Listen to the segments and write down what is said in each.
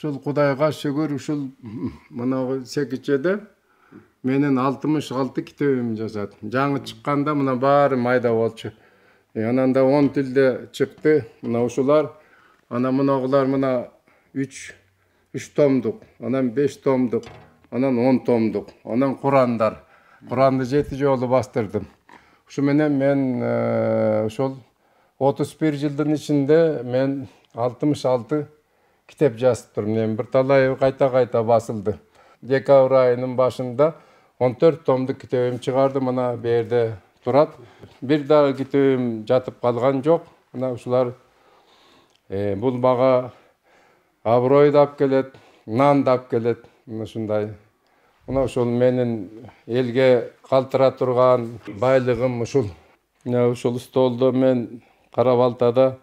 ушул Кудайга шүгүр ушул мына секичеде менин 66 китебим жазат. Жаңы чыкканда мына баары майда болчу. Анан да 10 тилде чыкты. Мына ушулар, анан мынагылар мына 3 томдук, анан 5 томдук, анан 10 томдук, анан Курандар. Куранды 7 жолу бастырдым. Ушу менен мен ошол 31 жылдын ичинде мен 66 китеп жазып турмун. Эми бир талайы кайта басылды. Декабрь айынын башында 14 томдук китебим чыгарды, мына берде турат. Бир дагы китебим жатып калган жок. Мына ушулар бул мага аброй да алып келет, нан да алып келет. Мына ушундай. Мына ушул менин элге калтыра турган байлыгым ушул. Мына ушул столдо мен Кара-Балтада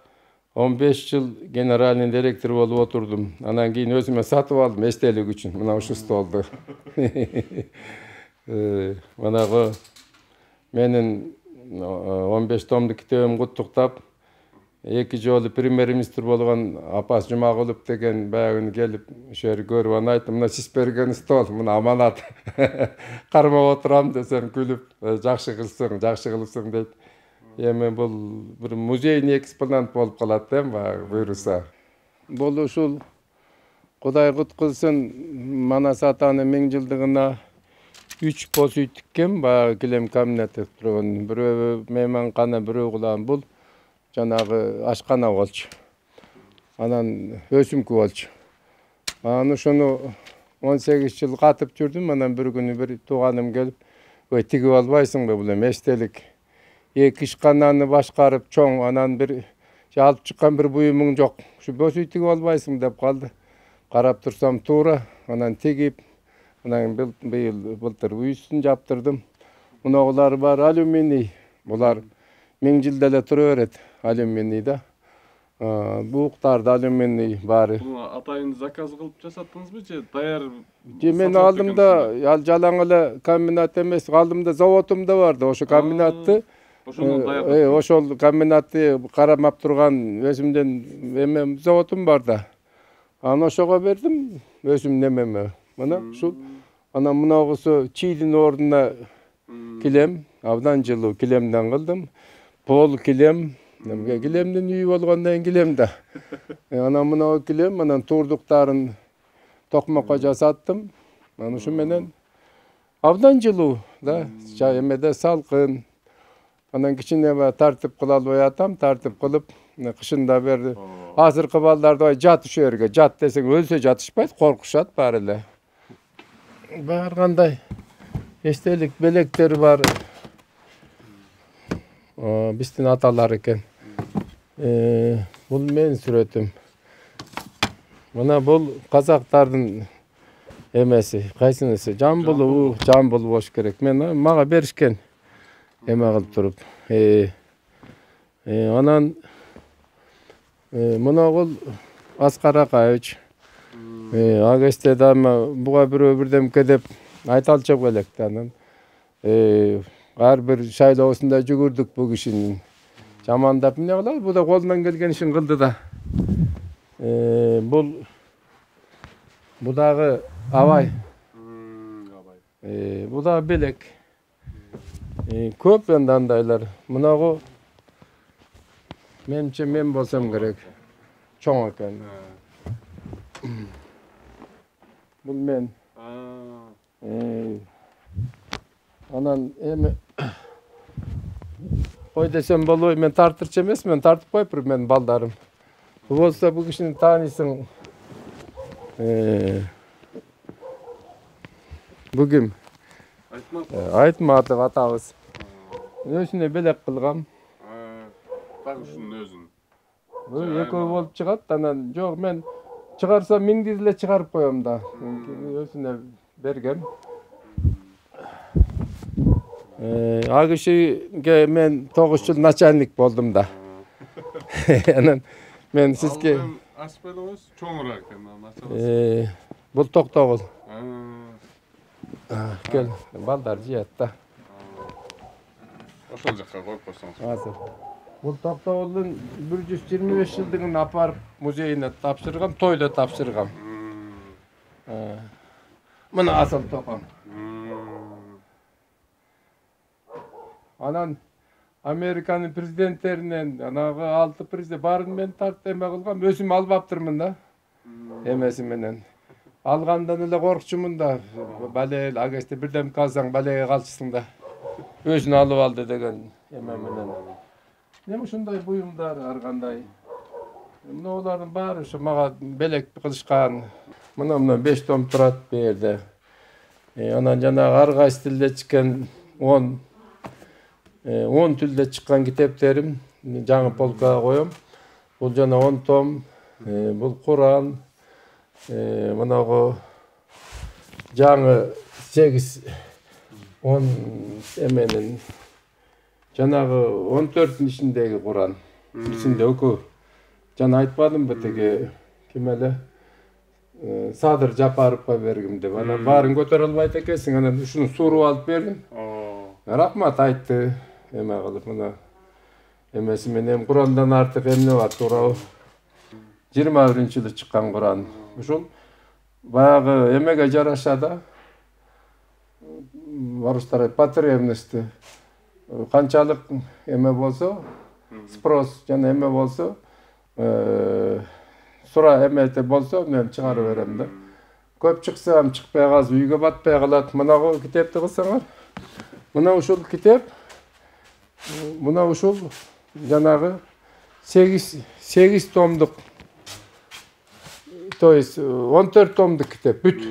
15 жыл генеральный директор болуп отурдум. Анан кийин өзүмө сатып алдым эстелик үчүн. Мына ушул столду. Манагы менин 15 томдук китебим куттуктап, 2 жолу премьер-министр болгон Апас Жумагулов деген баягы келип ошо жерге көрүп анан айттым, мына сиз берген стол, мына аманат. Кармап отурам десем күлүп, жакшы кылыпсың дейт. Эми бул бир музейный экспонат болуп калат да, баягы буйруса. Бул ушул Кудай куткузсын, Манас атанын 1000 жылдыгына 3 поз үй тиккем, баягы килем кабинети турган. Бирөө мейманкана, бирөө кулаган. Бул жанагы ашкана болчу. Анан өсүмкү болчу. Анан ошону 18 жыл катып жүрдүм. Анан бир күнү бир тууганым келип, "Ой, тигип албайсыңбы бул эми эстелик? Эки ишкананы башкарып чоң, анан бир алып чыккан бир буюмуң жок. Ушу боз үй тигип албайсың" деп калды. Карап турсам туура, анан тигип, анан былтыр үйүсүн жаптырдым. Мунагулар бар алюминий. Булар 1000 жыл деле тура берет, алюминий да. Бууктарды алюминий баары. Буну атайын заказ кылып жасаттыңызбы же даяр? Мен алдымда жалаң эле комбинат эмес, алдымда заводум да бар да, ошо комбинатты. Ошону даярдап. Ошол комбинатты карамап турган өзүмдөн эме заводум бар да. Аны ошого бердим, өзүм немеме. Мына ушул. Анан мунагусу чийдин ордуна килем, абдан жылуу килемден кылдым. Пол килем, килемдин үйү болгондон кийин килем да. Анан мына килем, анан турдуктарын токмокко жасаттым. Анан ушу менен абдан жылуу да, эмеде салкын. Анан кичине тартип кыла албай атам, тартип кылып, кышында берди. Азыркы балдарды жат ушу жерге, жат десең өлсө жатышпайт, коркушат баары эле. Бар кандай эстелик белектер бар. Биздин аталар экен. Бул менин сүрөтүм. Мына бул казактардын эмеси, кайсынысы? Жамбыл болуш керек. Мага беришкен эме кылып туруп. Анан мынагул Аскар Акаевич. Ал кезде дагы буга бирөө бирдемке деп айталчу элек да. Анан ар бир шайлоосунда жүгүрдүк бу кишинин. Жамандап эмне кылат? Бу да колунан келген ишин кылды да. Бул дагы абай. Бу да белек. Көп енді андайлар. Мынагы менимче мен болсам керек. Чоң экен. Бул мен. Анан эми кой десем болбой, мен тартырчу эмес, мен тартып коюп мен балдарым. Бул болсо бул кишини тааныйсың. Бу ким? Айтматов атабыз. Өзүнө белек кылгам. Так ушунун өзүн. Бул экөө болуп чыгат, анан жок мен чыгарсам 1000 эле чыгарып коем да. Өзүнө бергем. Ал кишиге мен 9 жыл начальник болдум да. Анан мен сизге Аспелоос чоңураак экен. Бул Токтогул. Кел, балдар жият да. Ошол жакка коюп койсоңуз. Азыр. Бул Токтогулдун 125 жылдыгын апарып музейине тапшыргам, тойда тапшыргам. Mına asıl tokam. Anan Amerikanın prezidentlerinden anağı 6 prezident bарын men tartып эме кылгам, өзүм албаптырмын да. Эмеси менен. Алгандан эле коркчумун да. Бале агесте бирдем калсаң балеге калчысың да. Өзүн алып алды деген эме менен. Эми ушундай буюмдар ар кандай. Мына олардын баары ушу мага белек кылышкан. Мына 5 том турат бу жерде. Анан жанагы ар кайсы тилде чыккан 10 tilde çıkan kitaplarım жаңы полкага коем. Бул жана 10 том, бул Кур'ан, мынагы жаңы 8-10 эменин жанагы 14-тин ичиндеги Кур'ан. Ичинде өкү. Жана айтпадым бетеги ким эле? Садыр Жапаровго бергим деп. Анан баарын көтөрө албайт экенсиң, анан ушуну суруп алып бердим. Рахмат айтты. Эме кылып мына эмеси менен Курандан артык эмне бар туурабы? 21-жылы чыккан Куран. Ушул баягы эмеге жараша да. Орустар потребности канчалык эме болсо, спрос жана эме болсо, сура эмете болсо мен чыгарып берем да. Көп чыксам чыкпай калса үйгө батпай калат. Мынагы китепти кылсаңар. Мына ушул китеп Buna uşul janagı 8 tomduk, to есть 14 tomduk kitap büt.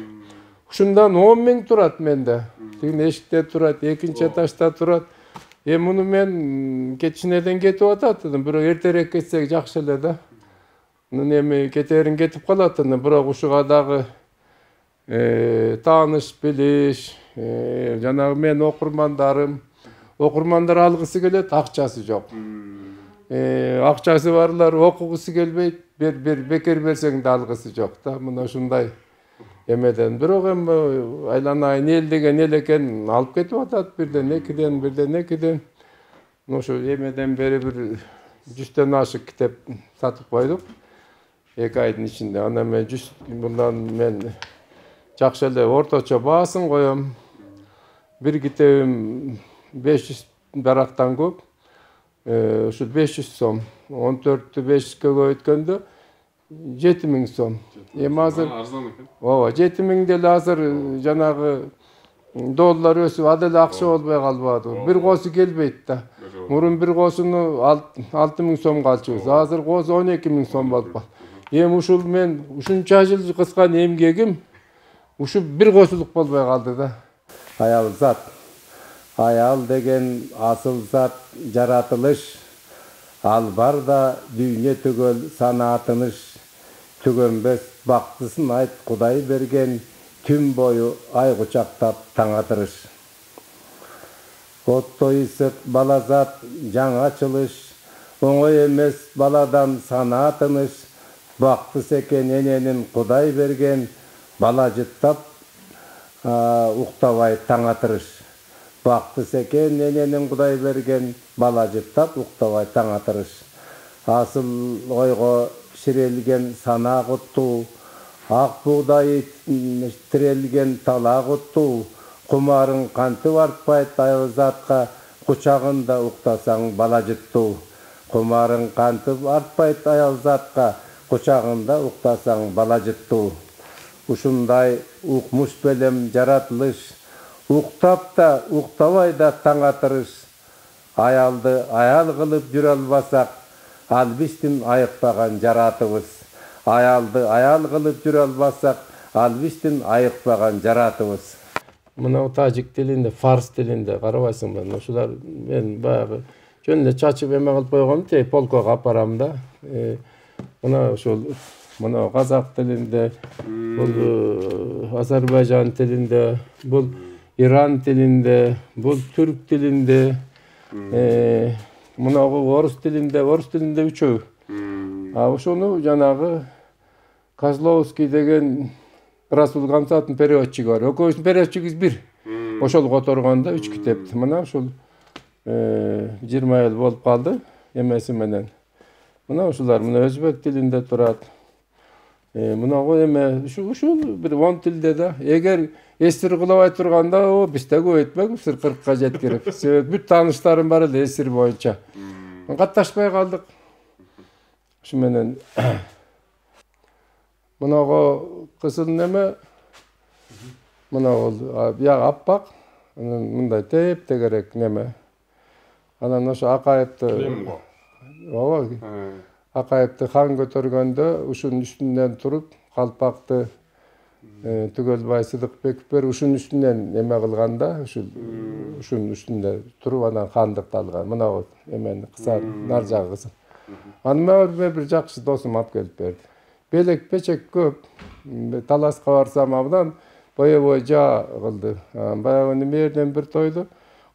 Uşundan 10 ming turat mende. Tügün eşikte turat, ekinci etaşta turat. Munu men keçineden ketip atatdım. Biro erterek ketsek jakşı ele da. Nemi keterin ketip kalatdım. Biro uşuğa dagı tanış, biliş, janagı men okurmandarım. Okurmanдар алгысы келет, акчасы жок. Акчасы барлар окугусу келбейт, бекер берсең да алгысы жок да. Мына ушундай эмеден бирок эми айланайын эл деген эл экен алып кетип атат бирден экиден. Ошо эмеден бери бир 100тен ашык китеп сатып койдук. 2 айдын ичинде. Анан мен 100 мындан мен жакшы эле орточо баасын коем. Bir kitebim 500 daraqtan көп. Şu 500 сом. 14'tü 500'e koyutkende 7000 сом. Hazır Arzan eкен. Ооба, 7000 деле азыр жанагы доллар өсүп, адал акча болбой калбады. Bir косу келбейт да. Мурун bir косуну 6000 сомго алчубуз. Азыр косу 12000 сом болуп калды. Эми ушул мен ушунча жыл кыскан эмгегим ушу bir косулук болбой калды да. Ayal zat. Ayal degen asıl zat jaratılış. Al bar da dünya tügöl sanatınış. Tügönbes baktısın ayt Kuday bergen tüm boyu ay kucaktap taڭatırış. Ottoy ısık bala zat jaң açılış. Oңой emez baladan sanatınış. Baktıs eken enenin Kuday bergen bala jıttap уктабай таң Бақты секен эненин Кудай берген бала жыттап уктабай таң Асыл ойго ширелген сана кутту, ак бугдай тирелген тала кутту, кумарың кантып артпайт айыл затка, кучагында уктасаң бала жытту. Кумарың кантып артпайт айыл затка, кучагында уктасаң бала жытту. Ушундай укмуш белем жаратылыш, уктап да, уктабай да таң Аялды аял кылып жүрө албасак, албиштин айыкпаган жаратыбыз. Аялды аял кылып жүрө албасак, албиштин айыкпаган жаратыбыз. Мына тажик тилинде, фарс тилинде карабайсыңбы? Ушулар мен баягы жөн эле чачып эме кылып койгом, полкага апарам да. Мына ушул Мына казак тилинде, бул Азербайжан тилинде, бул Иран тилинде, бул түрк тилинде, мына орус тилинде үчөө. Ошону жанагы Козловский деген Расул Гамзаттын переводчиги бар. Экөөбүздүн переводчигибиз бир. Ошол которгондо 3 китепти. Мына ушул 20 жыл болуп калды эмеси менен. Мына ушулар мына өзбек тилинде турат. Мынагы эме ушул бир 10 тилде да. Эгер эсир кылабай турганда, о бизде көбөйтпөк, бир 40ка жеткирип. Себеби бүт тааныштарым бар эле эсир боюнча. Катташпай калдык. Ушу менен мынагы кызыл неме, мынагы бияк аппак, мындай теп-тегерек неме. Анан ошо Акаевди ооба, Акаевди хан көтөргөндө ушунун үстүнөн туруп, калпакты Түгөлбай Сыдыкбеков ушунун үстүнөн эме кылганда, ушунун үстүндө туруп анан хандыкты алган. Мынагы эмени кыса нар жагы кызыл. Аны бир жакшы досум алып келип берди. Белек печек көп. Таласка барсам абдан боевой жаа кылды. Баягы немерден бир тойду.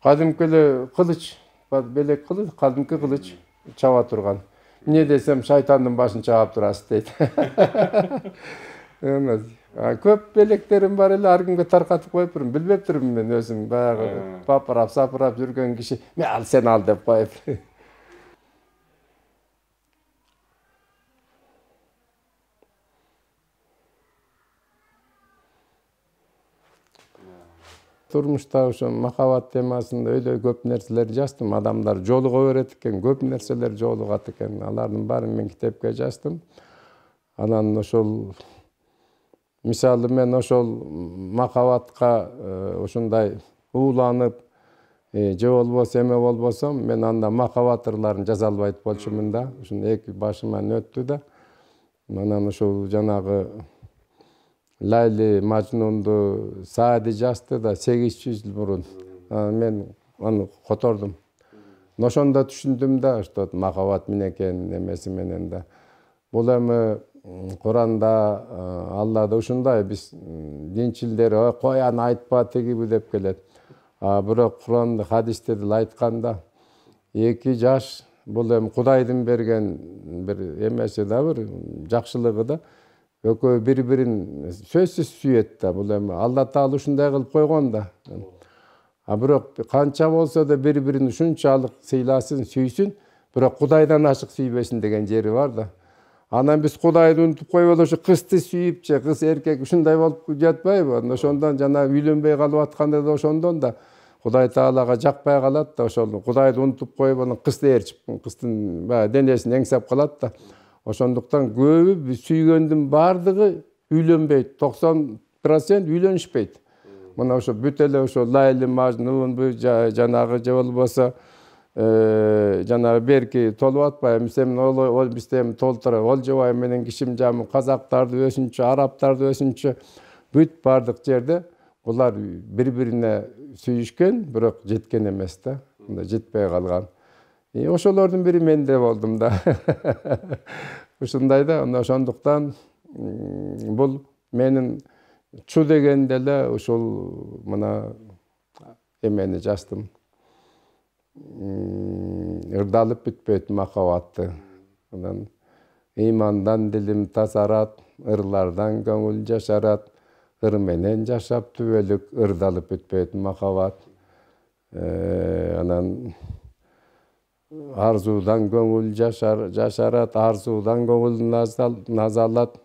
Кадимки эле кылыч, белек кылыч, кадимки кылыч чаба турган. Эмне десем, шайтандын башын чаап турасыз дейт. Көп белектерим бар эле, ар кимге таркатып коюптурмун. Билбептирмин мен өзүм баягы папырап, сапырап жүргөн киши. Ал сен ал деп коюп. Турмушта ошо махабат темасында өйдө көп нерселер жаздым. Адамдар жолуга берет экен, көп нерселер жолугат экен. Алардын баарын мен китепке жаздым. Анан ошол мисалы мен ошол махабатка ушундай ууланып, же болбосо эме болбосом, мен анда махабат ырларын жаза албайт болчумун да. Ушун эки башыман өттү да. Анан ошол жанагы Лайли Мажнунду Саади жазды да 800 жыл мурун. Мен аны котордум. Ошондо түшүндүм да, что махабат менекен эмеси менен да. Бул эми Куранда Аллада ушундай, биз динчилдер кой аны айтпа тигиби деп келет. Бирок Куранда хадистерде айтканда 2 жаш бул эми Кудайдын берген бир эмеси да, бир жакшылыгы да. Экөө бири-бирин сөзсүз сүйөт да. Бул эми Алла Таала ушундай кылып койгон да. Бирок канча болсо да бири-бирин ушунчалык сыйласын, сүйсүн, бирок Кудайдан ашык сүйбөсүн деген жери бар да. Анан биз Кудайды унутуп коюп ошо кызды сүйүп же кыз эркек ушундай болуп жатпайбы? Ошондон жана үйлөнбөй калып атканда да ошондон да Кудай Таалага жакпай калат да, ошол Кудайды унутуп коюп анан кызды ээрчип, кыздын денесин эңсеп калат да. Ошондуктан көбү сүйгөндүн бардыгы үйлөнбөйт, 90% үйлөнүшпөйт. Мына ошо бүт эле ошо Лайли Мажнун жанагы же болбосо жанагы берки толуп атпайбы, сен ол бизде толтура, Олжобай менен Кишимжан казактарды өсүнчү, арабтарды өсүнчү бүт бардык жерде булар бири-бирине сүйүшкөн, бирок жеткен эмес да. Мында жетпей калган. Ошолордун бири мен да болдум да. Ушундай да, ошондуктан бул менин чу дегенде эле ушул мына эмени жаздым. Ырдалып бүтпөйт махабатты. Анан ыймандан дилим тазарат, ырлардан көңүл жашарат, ыр менен жашап түбөлүк, ырдалып бүтпөйт махабат. Анан арзуудан көңүл жашарат, арзуудан көңүл назалат.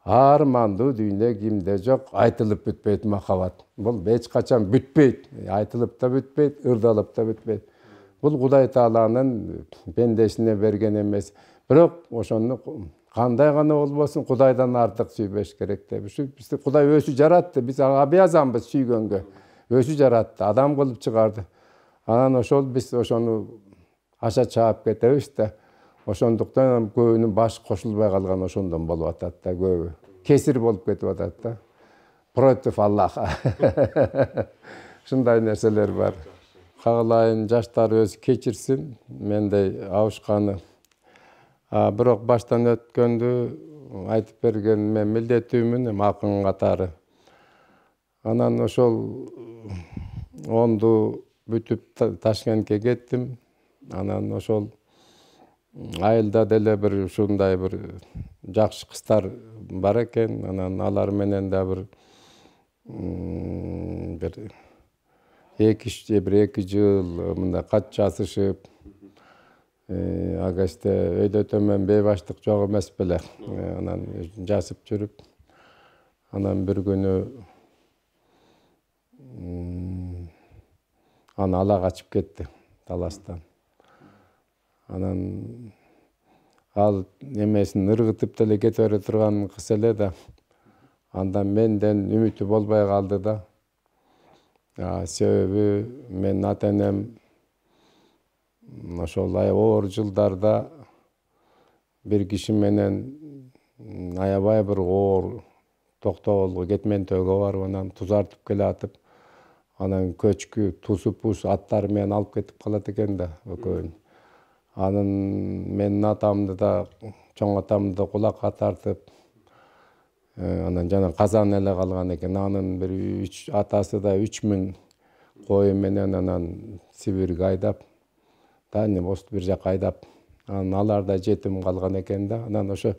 Армандуу дүйнө кимде жок, айтылып бүтпөйт махабат. Бул эч качан бүтпөйт, айтылып да бүтпөйт, ырдалып да бүтпөйт. Бул Кудай Тааланын пендесине берген эмес. Бирок ошону кандай гана болбосун Кудайдан артык сүйбөш керек деп. Бизди Кудай өзү жаратты, биз обязанбыз сүйгөнгө. Өзү жаратты, адам кылып чыгарды. Анан ошол биз ошону аша чаап кетебиз да. Ошондуктан көбүнүн башы кошулбай калган ошондон болуп атат да, көбү. Кесир болуп кетип атат да. Против Аллаха. Ушундай нерселер бар. Кагалайын жаштар өзү кечирсин, мендей абышканы. Бирок баштан өткөндү айтып берген мен милдеттүүмүн, акын катары. Анан ошол онду бүтүп Ташкентке кеттим. Анан ошол айылда деле бир ушундай бир жакшы кыздар бар экен. Анан алар менен да бир 2 жыл мындай кат жазышып, Агасте өйдө төмөн бейбаштык жок эмес беле. Анан жасып жүрүп, анан бир күнү аны ала качып кетти таластан. Анан ал немесин ыргытып деле кете бере турган кыз эле да, андан менден үмүтү болбой калды да. Себеби мен ата-энем ошол оор жылдарда бир киши менен аябай бир оор Токтогулга Кетментөөгө барып, анан туз артып келатып, анан көчкү тусупуз аттары менен алып кетип калат экен да экөөүн. Анын менин атамды да, чоң атамды да кулакка тартып, анан жана казан эле калган экен. Анын бир атасы да 3000 кою менен анан Сибирге айдап, Дальний Вост бир жака айдап, анан алар да жетим калган экен да. Анан ошо,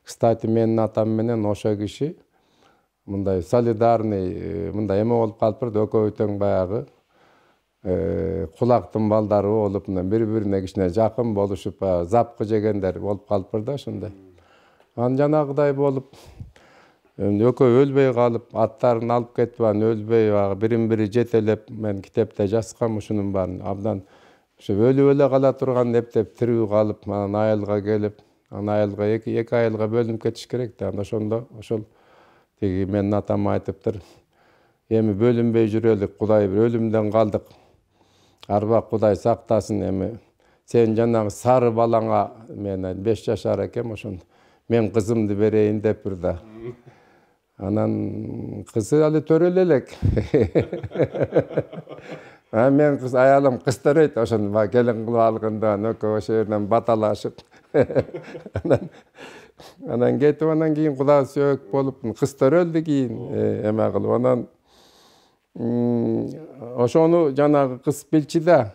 кстати, менин атам менен ошо киши мындай солидарный, мындай эме болуп калыптыр да, экөө тең баягы кулактын балдары болуп, бири-бирине кичине жакын болушуп, запкы жегендер болуп калыптыр да ошондой. Анан жанагыдай болуп, экөө өлбөй калып, аттарын алып кетип, анан өлбөй бирин-бири жетелеп, мен китепте жазгам ушунун баарын. Абдан ошо өлүп эле кала турган эптеп тирүү калып, анан айылга келип, анан айылга эки айылга бөлүнүп кетиш керек да. Анан ошондо ошол тиги менин атам айтыптыр, эми бөлүнбөй жүрөлүк, Кудай бир өлүмдөн калдык, арбак Кудай сактасын, эми сен жанагы сары балаңа, мен 5 жашар экем, ошондо мен кызымды берейин дептир да. Анан кызы али төрөлө элек. Мен кыз аялым кыстырыйт, ошону келин кылып алганда экөө ошо жерден баталашып. Анан кетип, анан кийин Кудай сөөк болуп, кыз төрөлдү кийин эме кылып. Анан ошону жанагы кыз билчи да.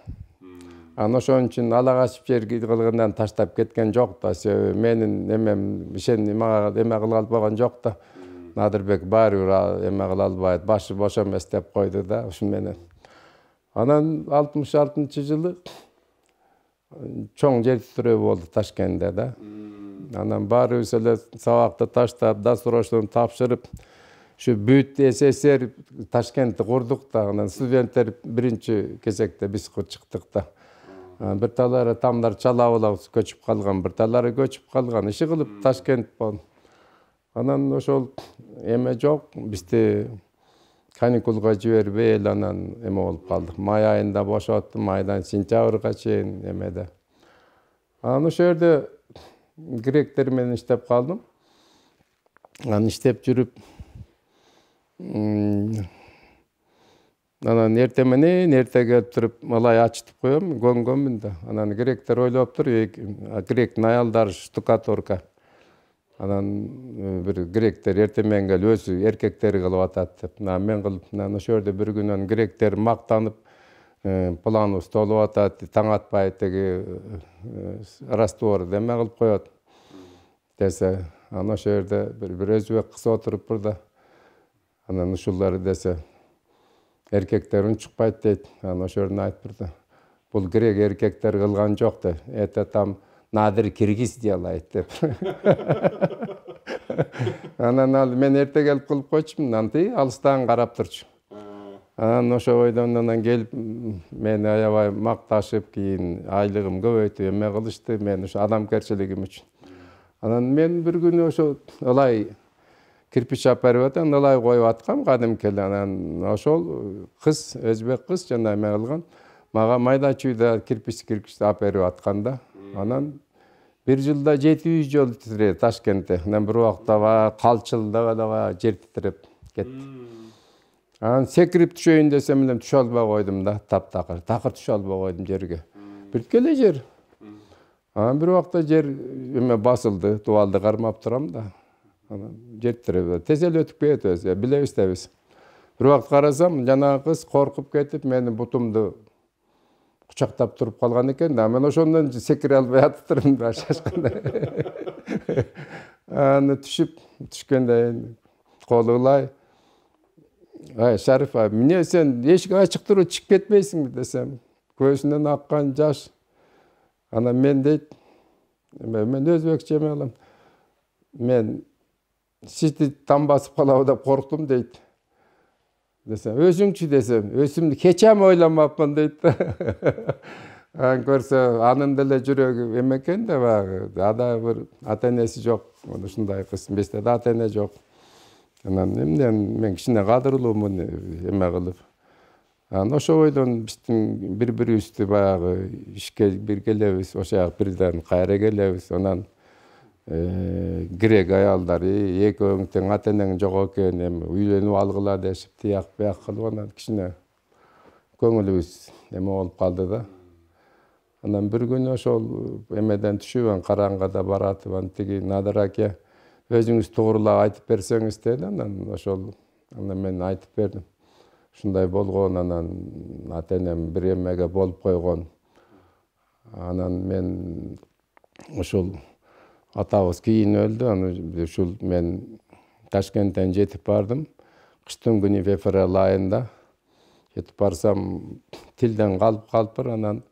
Анан ошон үчүн ала качып жер кылгындан таштап кеткен жок да. Себеби менин эмем мага эме кыла албаган жок да. Надырбек баары бир эме кыла албайт, башы бош эмес деп койду да, ушун менен. Анан 66-жылы чоң жер титирөө болду Ташкентте да. Анан баарыбыз эле сабакты таштап, дастрошун тапшырып, ушу бүт СССР Ташкентти курдук да. Анан студенттер биринчи кезекте биз чыктык да. Бир талары тамдар Чалабыла көчүп калган, бир талары көчүп калган. Иши кылып Ташкент болду. Анан ошол эме жок, бизди каникулга жибербей эле анан эме болуп калдык. Май айында бошотту, майдан сентябрга чейин эмеде. Анан ошол жерде гректер менен иштеп калдым. Анан иштеп жүрүп, анан эрте менен эрте келип туруп малай ачытып коем, көнгөнмүн да. Анан гректер ойлоптур, гректин аялдары штукатурка. Анан бир гректер эрте менен келип өзү эркектери кылып атат деп. Мен кылып, анан ошол жерде бир күнү гректер мактанып, планыбыз толуп атат, таң атпай теги раствор эме кылып коет десе. Анан ошол жерде бир өзбек кыз отуруптур да. Анан ушулар десе, эркектер унчукпайт дейт. Анан ошол жерден айтыптыр да. Бул грек эркектер кылган жок деп. Это там Надыр киргиз делает деп. Анан ал мен эрте келип кылып койчумун, анан алыстан карап турчу. Анан ошо бойдон анан келип мени аябай макташып, кийин айлыгым көбөйтүп эме кылышты, мен ошо адамгерчилигим үчүн. Анан мен бир күнү ошо ылай кирпич алып берип атам, ылай коюп аткам кадимки эле. Анан ошол кыз, өзбек кыз жана эме кылган, мага майда чүйдө кирпичти алып берип аткан да. Анан бир жылда 700 жол титирedi Ташкентте. Анан бир убакта калчылдап эле жер титиреп кетти. Анан секирип түшөйүн десем эле түшө албай койдум да, таптакыр. Такыр түшө албай койдум жерге. Бүткө эле жер. Анан бир убакта жер эме басылды, дубалды кармап турам да. Анан жер титиреп, тез эле өтүп кетет өзү, билебиз да биз. Бир убакта карасам, жанагы кыз коркуп кетип, менин бутумду кучактап туруп калган экен да. Мен ошондон секире албай атыптырмын да, шашкандай. Аны түшкөндө колу ылай. Ай, Шариф, эмне сен эшик ачык туруп чыгып кетпейсиңби десем, көзүнөн аккан жаш. Ana men deyt, men özbekçe emelim. Men sizi tam basıp kalabı da korktum deyt. Desem, özüңçü desem, özümdü keçem oylamapmın deyt. Көрсө анын деле жүрөгү эмекен да баягы ада бир ата энеси жок, ушундай кыз бизде да ата эне жок. Анан эмнеден мен кичине кадырлуумун эме кылып. Анан ошо бойдон биздин бири-бирибизди баягы ишке бир келебиз, ошо бирден кайра келебиз. Анан грек аялдары экөөң тең ата энең жок экен, эми үйлөнүп алгыла дешип, тияк бияк кылып анан кичине көңүлүбүз эме болуп калды да. Анан bir gün ошол эмеден түшүп, караңгыда баратып, тиги Надыр аке, өзүңүз туурула айтып берсеңиз деди. Анан ошол мен айтып бердим. Ушундай болгон, анан ата энем бир эмеге болуп койгон. Анан мен ошол атабыз кийин өлдү. Анан ушул мен Ташкенттен жетип бардым. Кыштын күнү февраль айында жетип барсам, тилден калыптыр. Анан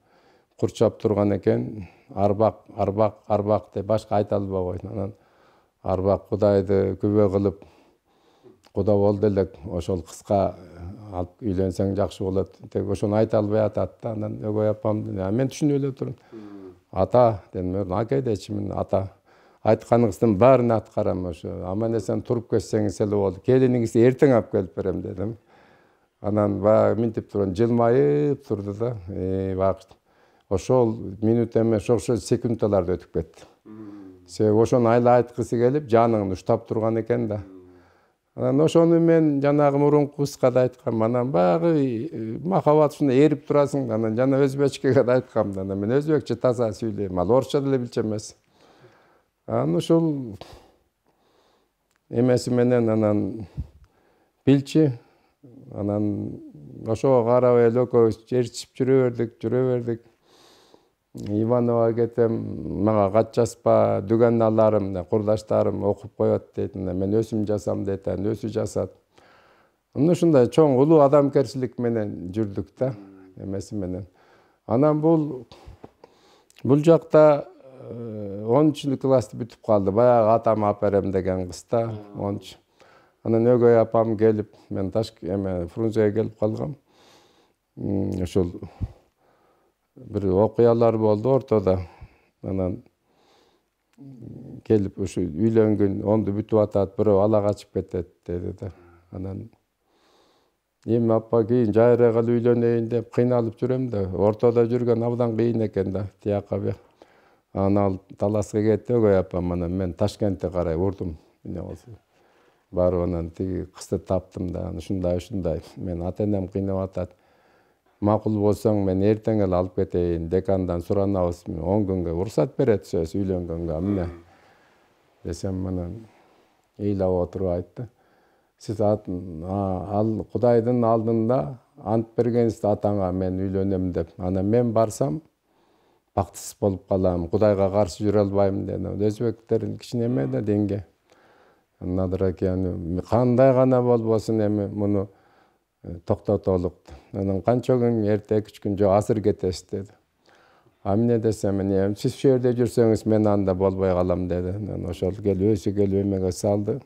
курчап турган экен, арбак деп башка айта албай койдум. Анан арбак Кудайды күбө кылып, Куда болду элек, ошол кызга алып үйлөнсөң жакшы болот. Тек ошону айта албай атат да. Анан өгөй апам, мен түшүнүп эле турдум. Ата дедим, аке дечимин, ата. Айтканыңыздын баарын аткарам, ошо аман эсен туруп кетсеңиз эле болду. Келиниңизди эртең алып келип берем дедим. Анан баягы минтип турган жылмайып турду да. Багып ошол минут эмес, ошол секундаларды өтүп кетти. Себеби ошону айла айткысы келип, жаныңды уштап турган экен да. Анан ошону мен жанагы мурунку кызга да айткам. Анан баягы махабат ушундай эрип турасың. Анан жана өзбекчеге да айткам. Анан мен өзбекче таза сүйлөйм, ал орусча деле билчү эмес. Анан ушул эмеси менен анан билчи. Анан ошого карабай эле экөөбүз ээрчип жүрө бердик. Иванова кетем, мага кат жазпа, дүгөнналарым, курдаштарым окуп коет дейт. Мен өсүм жасам дейт, өсү жасат. Ушундай чоң улуу адамгерчилик менен жүрдүк да, эмеси менен. Анан бул жакта 10 классты бүтүп калды. Баягы атам алып берем деген кыз да, 10. Анан өгөй апам келип, мен Фрунзеге келип калгам. Ошол bir окуялар болду ортодо. Анан келип ушу үйлөнгөн, онду бүтүп атат, бирөө ала качып кетет деди да. Анан эми апа кийин жайра кылып үйлөнөйүн деп кыйналып жүрөм да. Ортодо жүргөн абдан кыйын экен да, тияка бияк. Анан таласка кетти өгөй апам. Анан мен Ташкентке карай урдум. Барып анан тиги кызды таптым да. Ушундай мен ата энем кыйнап атат. Макул болсоң мен эртең эле алып кетейин, декандан суранабыз, 10 күнгө уруксат берет сөз үйлөнгөнгө, эмне десем, анан ыйлап отуруп айтты. Сиз ал Кудайдын алдында ант бергенсиз атаңа, мен үйлөнөм деп. Анан мен барсам бактысыз болуп калам, Кудайга каршы жүрө албайм деди. Өзбектердин кичине эме да деңге. Надыр аке, кандай гана болбосун эми муну токтотолук. Анан канча күн эрте 2-3 күн жок азыр кетесиз деди. Эмне десем, сиз ушул жерде жүрсөңүз мен анда болбой калам деди. Анан ошол өзү келип эмеге салды.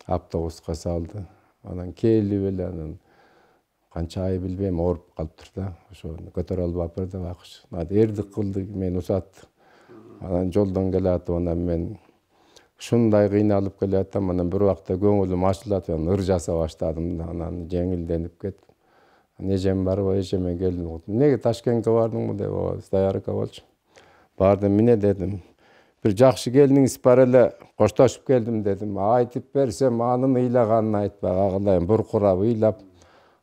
Автобуска салды. Анан келип эле анан канча ай билбейм, ооруп калыптыр да. Ошону көтөрө албаптыр да акыш. Эрдик кылды, мен усатты. Анан жолдон келатып, анан мен ушундай кыйналып келатам. Анан бир убакта көңүлүм ачылат, ыр жаса баштадым. Анан жеңилденип кетип. Эжем барбы, эжеме келдим. Неге Ташкентке бардыңбы деп, Стоярка болчу. Бардым, эмне дедим. Бир жакшы келиңиз бар эле, коштошуп келдим дедим. Айтып берсем, анын ыйлаганын айтпай агылайын, буркурап ыйлап.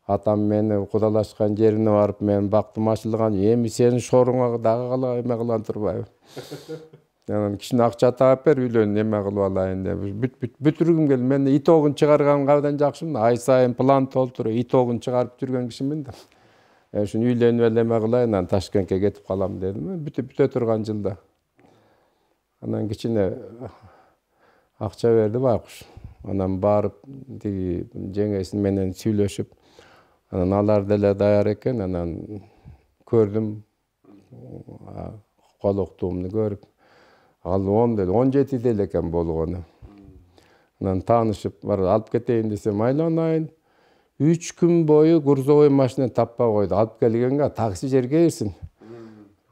Атам мени кудалашкан жерине барып, мен бактым ачылган. Эми сенин шоруңа дагы кала эме кылан турбайбы? Анан кичине акча таап бер, үйлөн эме кылып алайын деп. Бүтүргүм келди. Мен итогун чыгарганга абдан жакшымын. Ай сайын план толтуруп, итогун чыгарып жүргөн кишимин да. Ушуну үйлөнүп эле эме кылайын, анан Ташкентке кетип калам дедим. Бүтө турган жылда. Анан кичине акча берди байкуш. Анан барып, тиги жеңесин менен сүйлөшүп, анан алар деле даяр экен, анан көрдүм. психологтуумду көрүп, ал 10 деле 17 деле экен болгону. Анан таанышып бар алып кетейин десем, айланайын. 3 күн бою грузовой машина таппай койду. Алып келгенге такси жерге кирсин.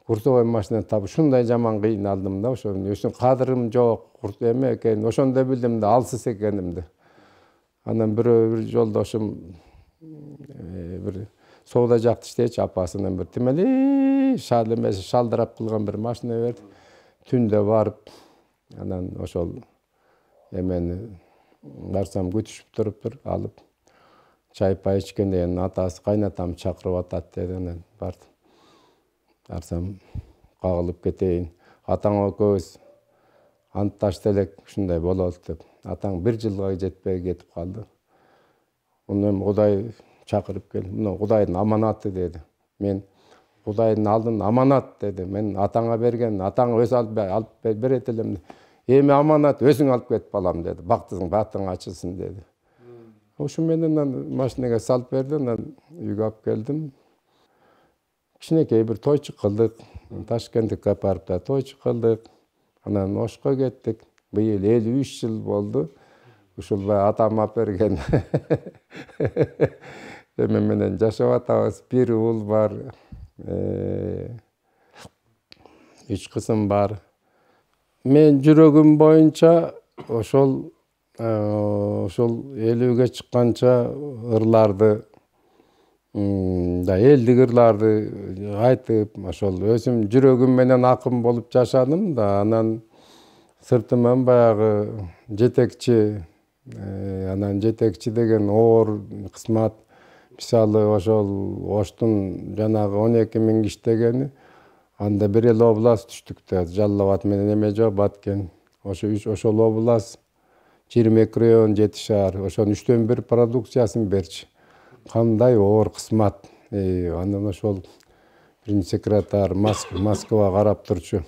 Грузовой машина тап ушундай жаман кыйналдым да, ошон кадырым жок, эме экен, ошондо билдим да алсыз экенимди. Анан бир жолдошум бир соода жакта иштечи, апасынан бир тимели шалдырап кылган бир машина берди. Түндө барып, анан ошол эмени барсам күтүшүп туруптур, алып чай пай ичкенден кийин атасы кайнатам чакырып атат деди. Анан бардым. Барсам кагылып кетейин. Атаң экөөбүз антташты элек ушундай болот деп. Атаң 1 жылга жетпей кетип калды. Муну Кудай чакырып кел. Муну Кудайдын аманаты деди. Мен Кудайдын алдын аманат деди. Мен атаңа берген, атаң өзү алып берет элем. Эми аманат өзүң алып кет балам деди. Бактың ачылсын деди. Ошо менен машинага салып берди. Анан үйгө алып келдим. Кичинекей бир тойчу кылдык. Ташкентке апарып да тойчу кылдык. Анан Ошко кеттик. Быйыл 53 жыл болду. Ушул атам алып берген эме менен жашап атабыз. Бир уул бар. 3 кызым бар. Мен жүрөгүм боюнча ошол 50ге чыкканча ырларды элдик ырларды айтып, ошол өзүм жүрөгүм менен акын болуп жашадым да. Анан сыртыман баягы жетекчи, анан жетекчи деген оор кызмат. Мисалы ошол Оштун жанагы 12 000 иштегени, анда бир эле область түштүк да, Жалал Абад менен эме жок, Баткен. Ошол область 22 район, 7 шаар, ошонун 3төн 1 продукциясын берчи. Кандай оор кызмат. Анан ошол биринчи секретарь Москва карап турчу.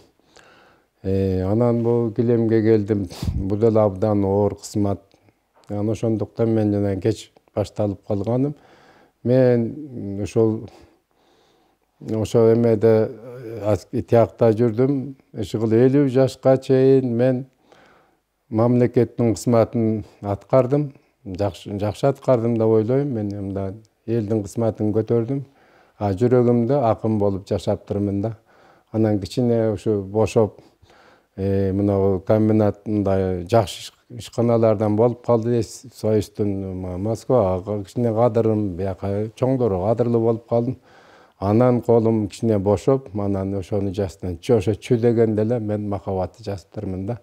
Анан бул килемге келдим. Бул деле абдан оор кызмат. Анан ошондуктан мен жана кеч башталып калганым. Мен ошо эмеде тиякта жүрдүм. Ушул 50 жашка чейин мен мамлекеттин кызматын аткардым. Жакшы аткардым деп ойлойм. Мен мында элдин кызматын көтөрдүм. Жүрөгүмдө акын болуп жашаптырмын да. Анан кичине ушу бошоп, мына комбинатында жакшы ишканалардан болуп калды. Союздун Москвага кичине кадырым, бияка чоңдору кадырлуу болуп калдым. Анан колум кичине бошоп, анан ошону жаздым. Ошо чү дегенде эле мен махабатты жазыптырмын да.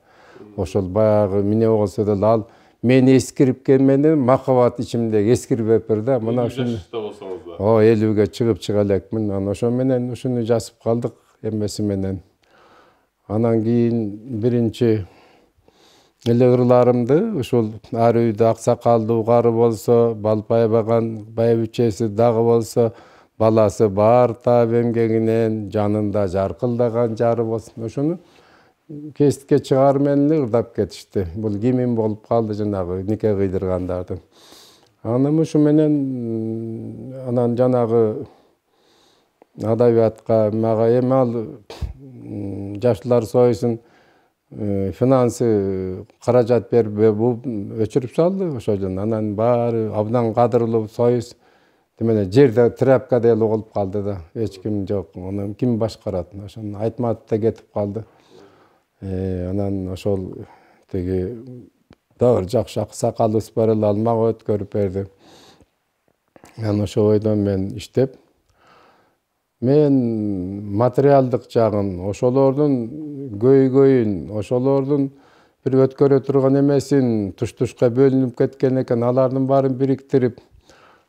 Ошол баягы эмне болсо деле ал мени эскирип келмени, махабат ичимде эскирбептир да. Мына ушуну 50ге чыгып чыга элекмин. Анан ошо менен ушуну жазып калдык эмеси менен. Анан кийин биринчи эле ырларымды ушул ар үйдө аксакалдуу кары болсо, балпай баган байбичеси дагы болсо, баласы бар таап эмгегинен, жанында жаркылдаган жары болсун. Ошону кестикке чыгар менен эле ырдап кетишти. Бул кимим болуп калды жанагы нике кыйдыргандардын. Анан ушу менен анан жанагы адабиятка мага эми ал Жаштар Союзунун финансы каражат берип өчүрүп салды ошодон. Анан баары абдан кадырлуу союз. Демек жерде тряпка деле болуп калды да. Эч ким жок. Аны ким башкарат? Ошону Айтматов да кетип калды. Анан ошол теги дагы жакшы аксакалыбыз бар эле, ал мага өткөрүп берди. Анан ошол бойдон мен иштеп, мен материалдык жагын, ошолордун көйгөйүн, ошолордун бир өткөрө турган эмесин туш-тушка бөлүнүп кеткен экен, алардын баарын бириктирип,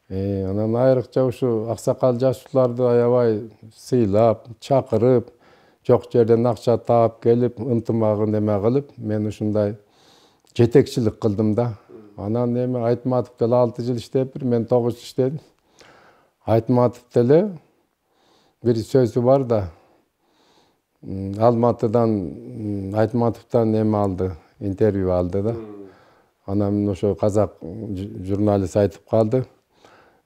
анан айрыкча ушу аксакал жашууларды аябай сыйлап, чакырып, жок жерден акча таап келип, ынтымагын эме кылып, мен ушундай жетекчилик кылдым да. Анан эми Айтматов деле 6 жыл иштептир, мен 9 жыл иштедим. Айтматов деле бир сөзү бар да, Алматыдан Айтматовдон эме алды, интервью алды да. Анан ошо казак журналист айтып калды.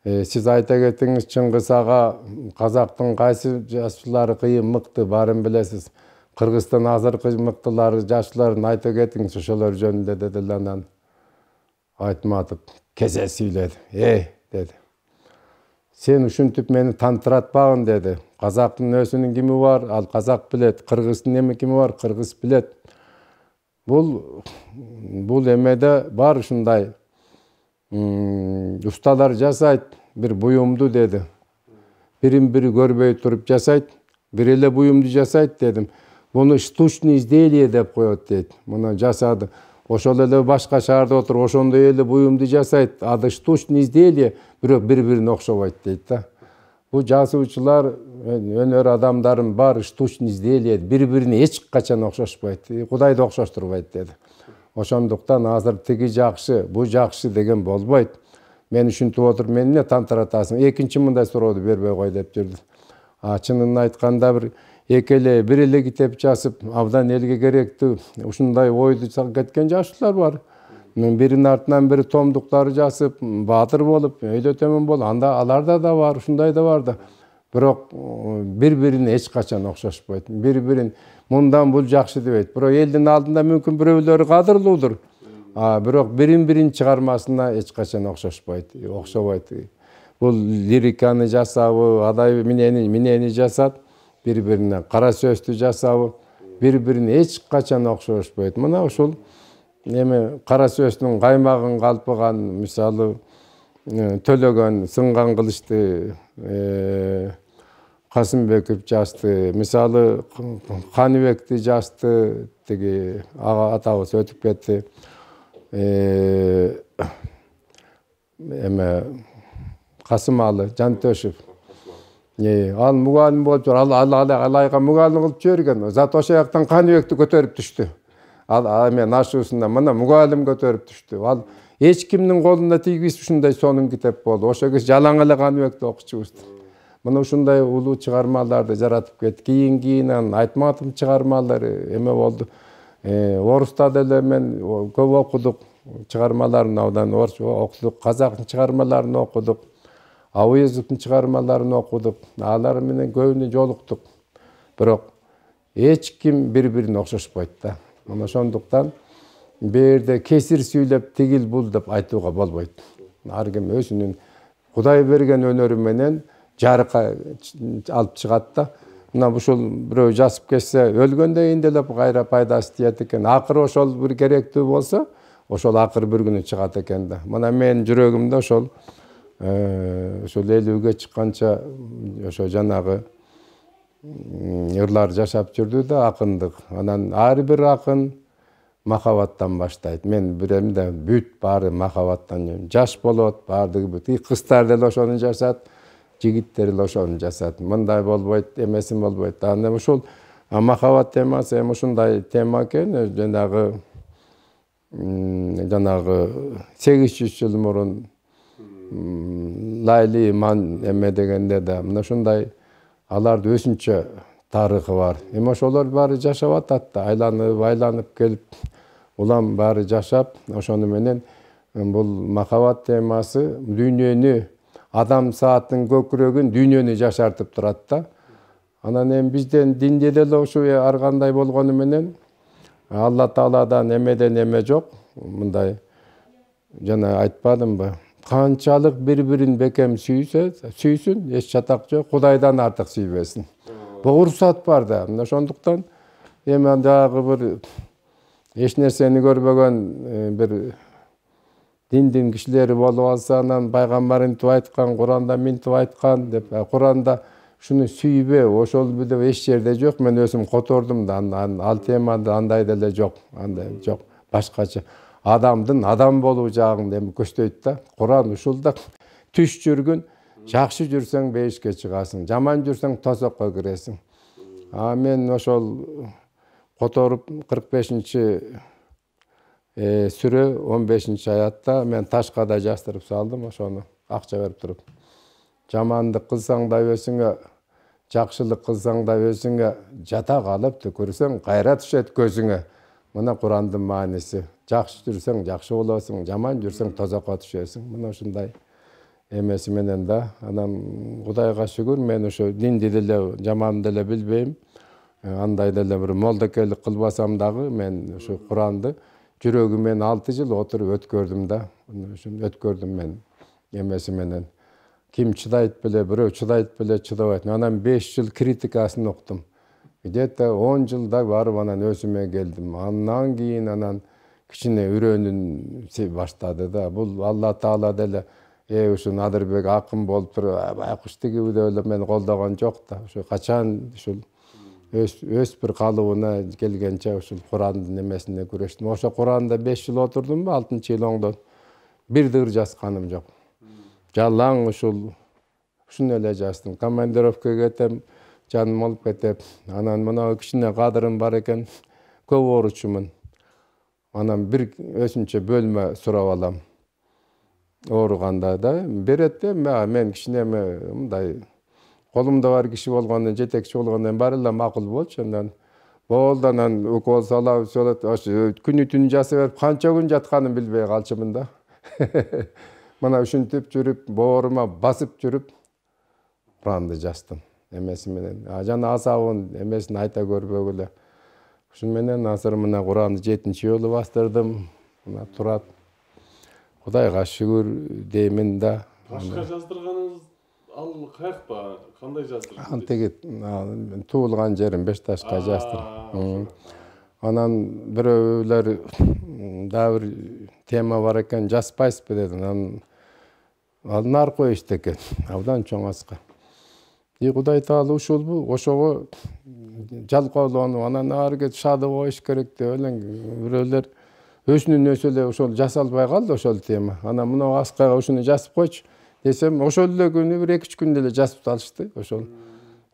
Сиз айта кетиңиз, Чыңгыз ага казактын кайсы жашуулары кыйын, мыкты, баарын билесиз. Kırgızstan azırkı mıktılары, жаштыларын айта кетиңиз ошолор жөнүндө dedi. Анан айтматып кесе сүйлөдү. Dedi. Sen ушинтип мени тантыратпагын dedi. Казактын өзүнүн кими бар, ал казак билет. Кыргыздын эме кими бар, кыргыз билет. Бул эмеде бар ушундай ustalar жасайт bir буюмду dedi. Birин бири көрбөй туруп жасайт, бир эле буюмду жасайт dedim. Bunu штучный изделие деп коет дейт. Муну жасады. Ошол эле башка шаарда отуруп, ошондой эле буюмду жасайт. Ады штучный изделие, бирок бири-бирине окшобойт дейт да. Бул жазуучулар, өнөр адамдарын баары штучный изделие, бири-бирине эч качан окшошпойт. Кудайды окшоштурбайт деди. Ошондуктан азыр тиги жакшы, бул жакшы деген болбойт. Мен ушинтип отуруп, мени эмне тантыратасың? Экинчи мындай суроону бербей кой деп жүрдү. Чынын айтканда бир эле китеп жазып, абдан элге керектүү, ушундай ойду кеткен жаштуулар бар. Биринин артынан бири томдуктары жазып, баатыр болуп, өйдөтөмөн болуп, анда аларда да бар, ушундай да бар да. Бирок бири-бирине эч качан окшошпойт. Бири-бирин мындан бул жакшы дебейт. Бирок элдин алдында мүмкүн бирөөлөрү кадырлуудур. Бирок бирин чыгармасына эч качан окшошпойт, окшобойт. Бул лириканы жасабы, адай минени жасат, бири-бирине кара сөздү жасабы, бири-бирине эч качан окшошпойт. Мына ушул эме кара сөздүн каймагын калпыган, мисалы Төлөгөн сынган кылычты Касымбеков жазды, мисалы Каныбекти жазды, тиги атабыз өтүп кетти. Эме Касымалы Жантөшев. Ал мугалим болуп жүр, алайга мугалим кылып жиберген. Зат ошол жактан Каныбекти көтөрүп түштү. Ал мен ашуусунда мына мугалим көтөрүп түштү. Ал эч кимдин колунда тийбиз ушундай сонун китеп болду. Ошол кез жалаң эле Каныбекти окучубуз. Мына ушундай улуу чыгармаларды жаратып кетти. Кийин Айтматовдун чыгармалары эме болду. Орусда деле мен көп окудук. Чыгармаларын абдан орус окудук. Казактын чыгармаларын окудук. Ауезовдун чыгармаларын окудук. Алар менен көбүнө жолуктук. Бирок эч ким бири-бирине окшошпойт да. Мына ошондуктан берде кесир сүйлөп тигил бул деп айтууга болбойт. Ар ким өзүнүн Кудай берген өнөрү менен жарыкка алып чыгат да. Мына ушул бирөө жазып кетсе, өлгөндөн кийин деле кайра пайдасы тиет экен. Акыры ошол бир керектүү болсо, ошол акыры бир күнү чыгат экен да. Мына менин жүрөгүмдө ошол 50-ге чыкканча ошо жанагы ырлар жашап жүрдү да, акындык. Анан ар бир акын махабаттан баштайт. Мен биремде бүт баары махабаттан. Жаш болот, баардыгы бүт. Кыздар деле ошону жасат, жигиттер деле ошону жасат. Мындай болбойт, эмесин болбойт. Анда ушул махабат темасы эми ушундай тема экен. Жанагы 800 жыл мурун Лайли Ман эме дегенде да мына ушундай аларды өзүнчө тарыхы бар. Эми ошолор баары жашап атат да, айланып келип, улам баары жашап, ошону менен бул махабат темасы дүйнөнү, адам сааттын көкүрөгүн, дүйнөнү жашартып турат да. Анан эми бизден динде деле ошо ар кандай болгону менен Алла Тааладан эмеден эме жок. Мындай жана айтпадымбы? Канчалык бири-бирин бекем сүйсүн, эч чатак жок, Кудайдан артык сүйбөсүн. Бул уруксат бар да. Ошондуктан эми дагы бир эч нерсени көрбөгөн бир диндин кишилери болуп алса, анан пайгамбар интип айткан, Куранда минтип айткан деп, Куранда шуну сүйбө, ошол деп эч жерде жок. Мен өзүм котордум да, ал темада андай деле жок, андай жок. Башкача адамдын адам болуу жагын эми көздөйт да. Куран ушул да. Түш жүргүн, жакшы жүрсөң бейишке чыгасың, жаман жүрсөң тозокко киресиң. Мен ошол которуп 45-сүрө 15-аятта мен ташка да жаздырып салдым, ошону акча берип туруп. Жамандык кылсаң да өзүңө, жакшылык кылсаң да өзүңө, жата калып түкүрсөң кайра түшөт көзүңө. Мына Курандын мааниси. Жакшы жүрсөң жакшы болосуң, жаман жүрсөң тозокко түшөсүң. Мына ушундай эмеси менен да. Анан Кудайга шүгүр, мен ошо динди деле, жаман деле билбейм. андай деле bir молдокелик кылбасам дагы мен ошо Куранды жүрөгүмен 6 жыл отуруп өткөрдүм да. Ошону өткөрдүм мен эмеси менен. Ким чыдайт беле, бирөө чыдайт беле, чыдабайт. Анан 5 жыл критикасын уктум. Где-то 10 жылда барып анан өзүмө келдим. Андан кийин анан кичине үйрөнүн баштады да. Бул Алла Таала деле ушул Надырбек акын болуп туруп, байкуш тигибиде эле мени колдогон жок да. Ошо качан ушул өз бир калыбына келгенче ушул Курандын эмесине күрөштүм. Ошо Куранда 5 жыл отурдумбу, 6-жыл оңдон бир дыр жазганым жок. Жалаң ушуну эле жаздым. Командировкага кетем, жаным болуп кетеп, анан мына кичине кадырым бар экен, көп ооручумун. Анан бир өзүнчө бөлмө сурап алам. Ооруганда да берет да, мен кичине мындай колумда бар киши болгондон, жетекчи болгондон баары эле макул болчу. Андан болду, анан укол салабыз болот. Ошо күнү түнү жасап берип, канча күн жатканын билбей калчумун да. Мына ушинтип жүрүп, боорума басып жүрүп, Куранды жаздым эмеси менен. Жана асабын эмесин айта көрбөгү эле. Ушун менен азыр мына Куранды 7-жолу бастырдым. Мына турат. Кудайга шүгүр деймин да. Башка жаздырганыңыз ал каякта, кандай жаздырдыңыз? Антеги туулган жерим Бешташка жаздым. Анан бирөөлөр дагы бир тема бар экен, жазбайсызбы деди. Анан нар коюшту экен, абдан чоң аска. Кудай Таала ушулбу, ошого жалкоолонуп, анан ары шаады коюш керек деп эле бирөөлөр өзүнүн өзү эле ошол жасалбай калды ошол тема. Анан мына аскага ушуну жазып койчу десем, ошол эле күнү бир 2-3 күндө эле жазып салышты. Ошол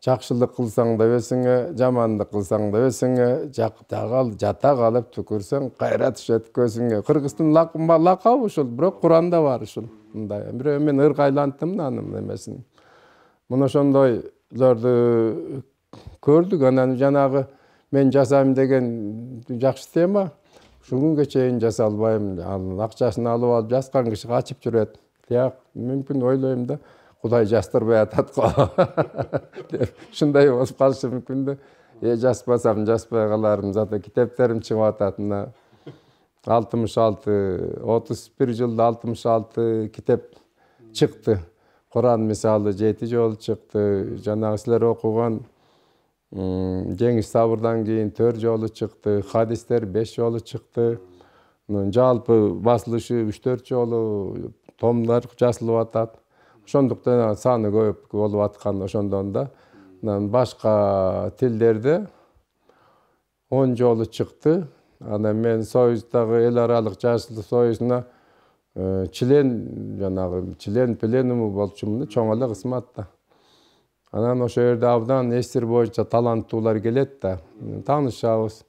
жакшылык кылсаң да өзүңө, жамандык кылсаң да өзүңө, жата калып түкүрсөң кайра түшөт көзүңө. Кыргыздын лакабы ушул, бирок Куранда бар ушул. Мындай. Бирөө мен ыргайлантым да анын эмесин. Мына ошондойлорду көрдүк. Анан жанагы мен жасайм деген жакшы тема. Ушул күнгө чейин жасалбайм. Ал акчасын алып жазган киши качып жүрөт. Тияк мүмкүн ойлойм да, Кудай жастырбай атат го. Ушундай болуп калышы мүмкүн да. Жазбасам жазбай каларым, зато китептерим чыгып атат. 66, 31 жылда 66 китеп чыкты. Куран мисалы 7 жолу чыкты. Жанагы силер окуган Жеңиш сабырдан кийин 4 жолу чыкты. Хадистер 5 жолу чыкты. Жалпы басылышы 3-4 жолу томдор жазылып атат. Ошондуктан саны көп болуп аткан ошондон да. Башка тилдерде 10 жолу чыкты. Анан мен Союздагы эл аралык жашылык союзуна член пленуму болчумун, чоң эле кызматта. Анан ошо жерде абдан эстир боюнча таланттуулар келет да, таанышабыз.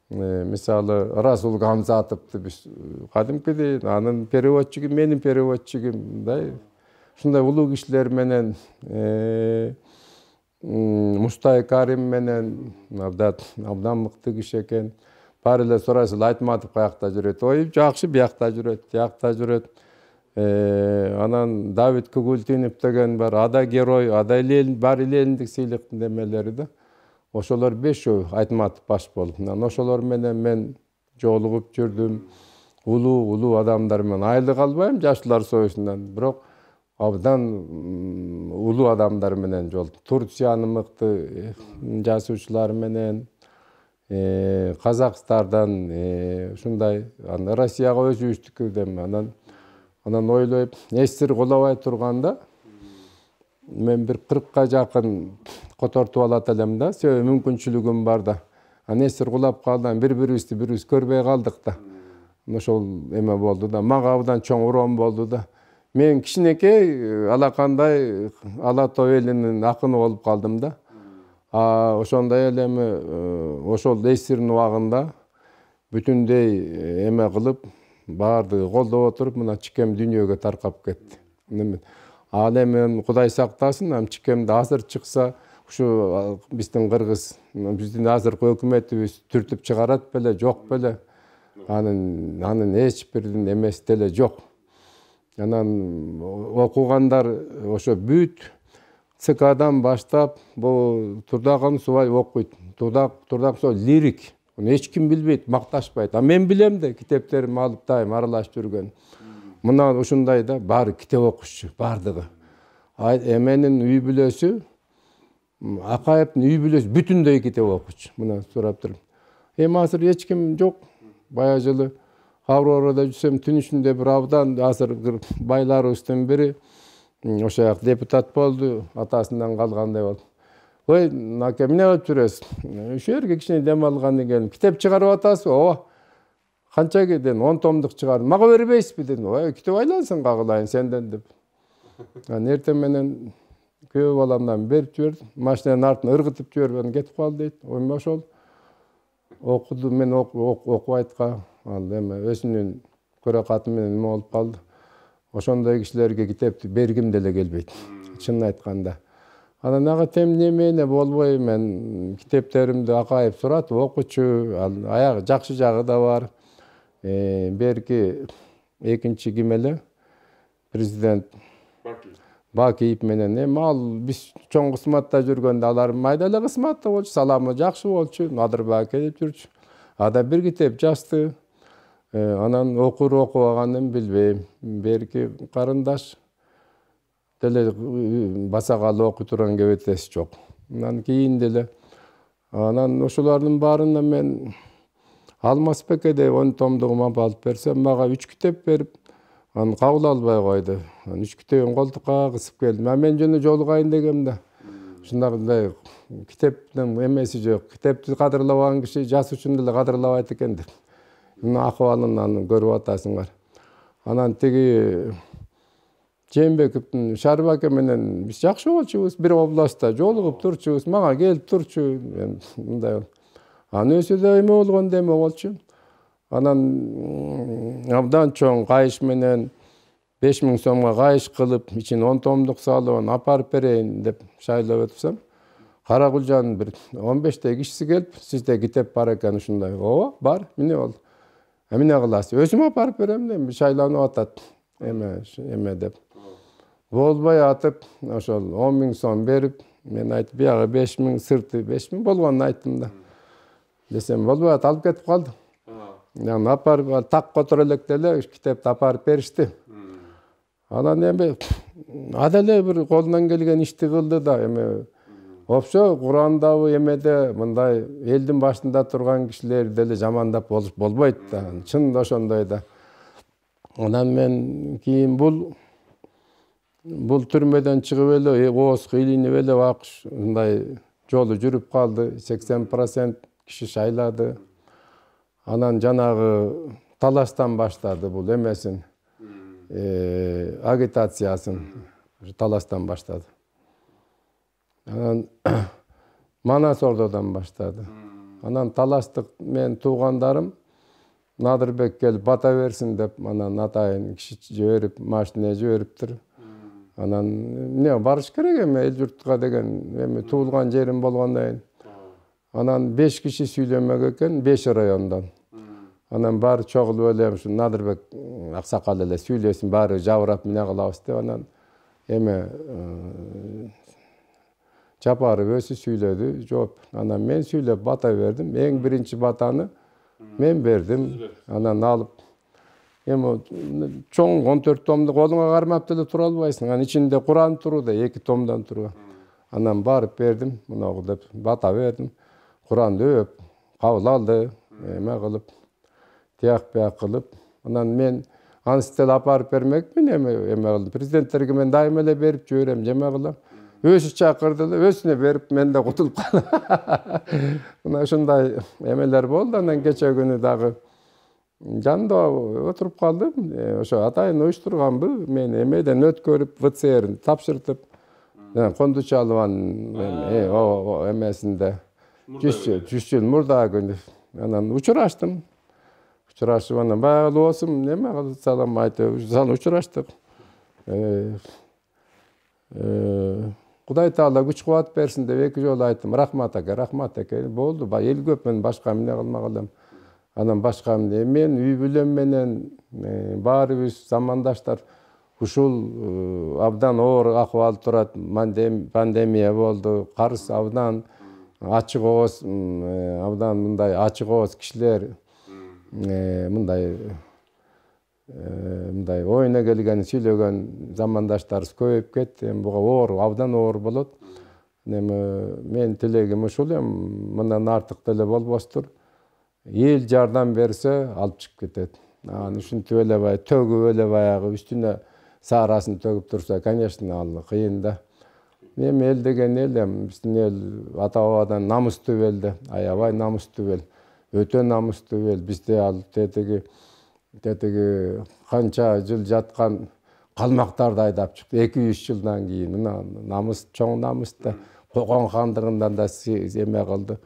Мисалы Расул Гамзатовду биз кадимкидей, анын переводчугу, менин переводчугум да. Ушундай улуу кишилер менен Мустай Карим менен абдан мыкты киши экен. Баары эле сурайсыз, Айтматов каякта жүрөт? Ой, жакшы, биякта жүрөт, тиякта жүрөт. Анан Давид Кугультинов деген бар, ада герой, ада бар Лениндик сыйлыктын демелери да. Ошолор 5 Айтматов баш болуп. Ошолор менен мен жолугуп жүрдүм. Улуу адамдар менен айлык албайм Жаштар союзунан, бирок абдан улуу адамдар менен жолугуп. Турциянын мыкты жазуучулары менен, Казакстандан, ушундай, Россияга өзүбүздүкүдөн анан ойлойп, эстир кулабай турганда мен бир 40ка жакын котортуп алат элем да, себеби мүмкүнчүлүгүм бар да. Эстир кулап калдан бири-бирибизди көрбөй калдык да. Ошол эме болду да, мага абдан чоң урон болду да. Мен кичинекей алакандай Ала Тоо элинин акыны болуп калдым да. Ошондой эле ошол эстирдин убагында бүтүндөй эме кылып, баардыгы колдоп отуруп, мына чикем дүйнөгө таркап кетти. Ал эми Кудай сактасын, чикемди азыр чыкса, ушу биздин кыргыз, биздин азыркы өкмөтүбүз түртүп чыгарат беле, жок беле. Анын эч бирин эмеси деле жок. Анан окугандар ошо бүт ЦКдан баштап бул Турдаган Субай окуйт. Турдаган Субай лирик. Оны эч ким билбейт, макташпайт. А мен билем да, китептеримди алып дайым аралашып жүргөн. Мына ушундай да баары китеп окушчу, бардыгы. Эменин үй бүлөсү, Акаевдин үй бүлөсү бүтүндөй китеп окучу. Мына сурап туруп. Азыр эч ким жок. Бая жылы Аврорада жүрсөм, түн ичинде бир абдан азыр байларыбыздын бири ошо жак депутат болду, атасынан калгандай болду. Ой, наке, эмне кылып жүрөсүң? Ошо жерге кичине дем алгандан кийин китеп чыгарып атасызбы? Ооба. Канча дедим, 10 томдук чыгардым. Мага бербейсизби дедим. Ой, китеп айлансын кагылайын сенден деп. Эртең менен күйөө баламдан берип жибердим. Машинанын артына ыргытып жиберип анан кетип калды дейт. Ойм ошол. Окуду, мен окубайтка, ал эме өзүнүн көрө каты менен эме болуп калды. Ошондой кишилерге китепти бергим деле келбейт. Чынын айтканда. Анан ага темнемене болбой мен китептеримди Акаев сурат окучу, аягы жакшы жагы да бар. Берки экинчи ким эле? Президент Бакиев менен ал биз чоң кызматта жүргөндө алар майда эле кызматта болчу, саламы жакшы болчу, Надырбек деп жүрчү. Ада бир китеп жазды. Анан окубаганын билбейм. Берки карындаш деле басакалы окуй турган кебетеси жок. Анан кийин деле анан ошолордун баарына мен Алмазбекке 10 томдугума алып берсем, мага 3 китеп берип, анан кабыл албай койду. 3 китебин колтукка кысып келдим. Мен жөнү жолугайын дегем да. Ушундай китептин эмеси жок. Китепти кадырлабаган киши жазуучуну деле кадырлабайт экен деп. Мына акыбалын көрүп атасыңар. Анан тиги Жээнбековдун Шарбаке менен биз жакшы болчубуз, бир областта жолугуп турчубуз, мага келип турчу. Мындай. Анын өзү да эме болгон деме болчу. Анан абдан чоң кайыш менен 5000 сомго кайыш кылып, ичин 10 томдук салып, апарып берейин деп шайлап өтсөм, Карагулжанын бир 15 кишиси келип, сизде китеп бар экен ушундай. Ооба, бар, эмне болду? Эмне кыласыз? Өзүм апарып берем деп, шайланып атат. Эме деп. Болбой атып, ошол 10 000 сом берип, мен айтып, биягы 5000 сырты, 5000 болгонун айттым да. Десем, болбой атып алып кетип калды. Анан апарып так которо элек деле китепти апарып беришти. Анан эми аделе бир колунан келген ишти кылды да, эми опсо Курандабы эмеде мындай элдин башында турган кишилер деле жамандап болбойт да. Чын ошондой да. Анан мен кийин бул түрмөдөн чыгып эле, ооз кыйлынып эле акш мындай жолу жүрүп калды. 80% киши шайлады. Анан жанагы талаштан баштады бул эмесин. Агитациясын талаштан баштады. Анан Манас Ордодон баштады. Анан талаштык мен туугандарым Надырбек келип бата берсин деп, анан атайын киши жиберип, машина жибериптир. Анан эмне барыш керек эми эл журтка деген эми туулган жерим болгондон кийин. Анан 5 киши сүйлөмөк экен, 5 райондон. Анан баары чогулуп эле ушу Надырбек аксакал эле сүйлөсүн, баары жабырап эмне кылабыз деп, анан эме Жапаров өзү сүйлөдү, жооп. Анан мен сүйлөп бата бердим. Эң биринчи батаны мен бердим. Анан алып эми чоң 14 томду колуңа кармап деле тура албайсың. Анын ичинде Куран туруда 2 томдон турган. Анан барып бердим, мынагы деп бата бердим. Куранды өп, кабыл алды, эме кылып, тияк-бияк кылып. Анан мен анстел апарып бермекмин, эме кылдым. Президенттерге мен дайым эле берип жиберем, жеме кылам. Өзү чакырды эле, өзүнө берип, мен да кутулуп калдым. Мына ушундай эмелер болду. Анан кече күнү дагы жанында отуруп калдым. Ошо атайын уюштурганбы, мен эмеден өткөрүп, ВЦР тапшыртып, Кондучалованын эмесинде 100 жыл мурда күнү. Анан учураштым. Учурашып, анан баягы болсун, неме кылып салам айтып, учураштык. Кудай Таала күч кубат берсин деп 2 жолу айттым. Рахмат аке, болду. Эл көп, мен башка эмне кылмак элем. Анан башка эмне, мен үй бүлөм менен баарыбыз замандаштар ушул абдан оор акыбал турат. Пандемия болду, карыз абдан ачык ооз, абдан мындай ачык ооз кишилер мындай оюна келген сүйлөгөн замандаштарыбыз көбөйүп кетти. Эми буга оор, абдан оор болот. Мен тилегим ушул, мындан артык деле болбостур. Эл жардам берсе алып чыгып кетет. Аны ушинтип эле төгүп эле баягы үстүнө саарасын төгүп турса, конечно, ал кыйын да. Эми эл деген эл, биздин эл ата бабадан намыстуу эл да, аябай намыстуу эл, өтө намыстуу эл. Бизде ал тетиги канча жыл жаткан калмактарды айдап чыкты. 200 жылдан кийин мына намыс, чоң намыс да. Кокон хандыгындан да эме кылды.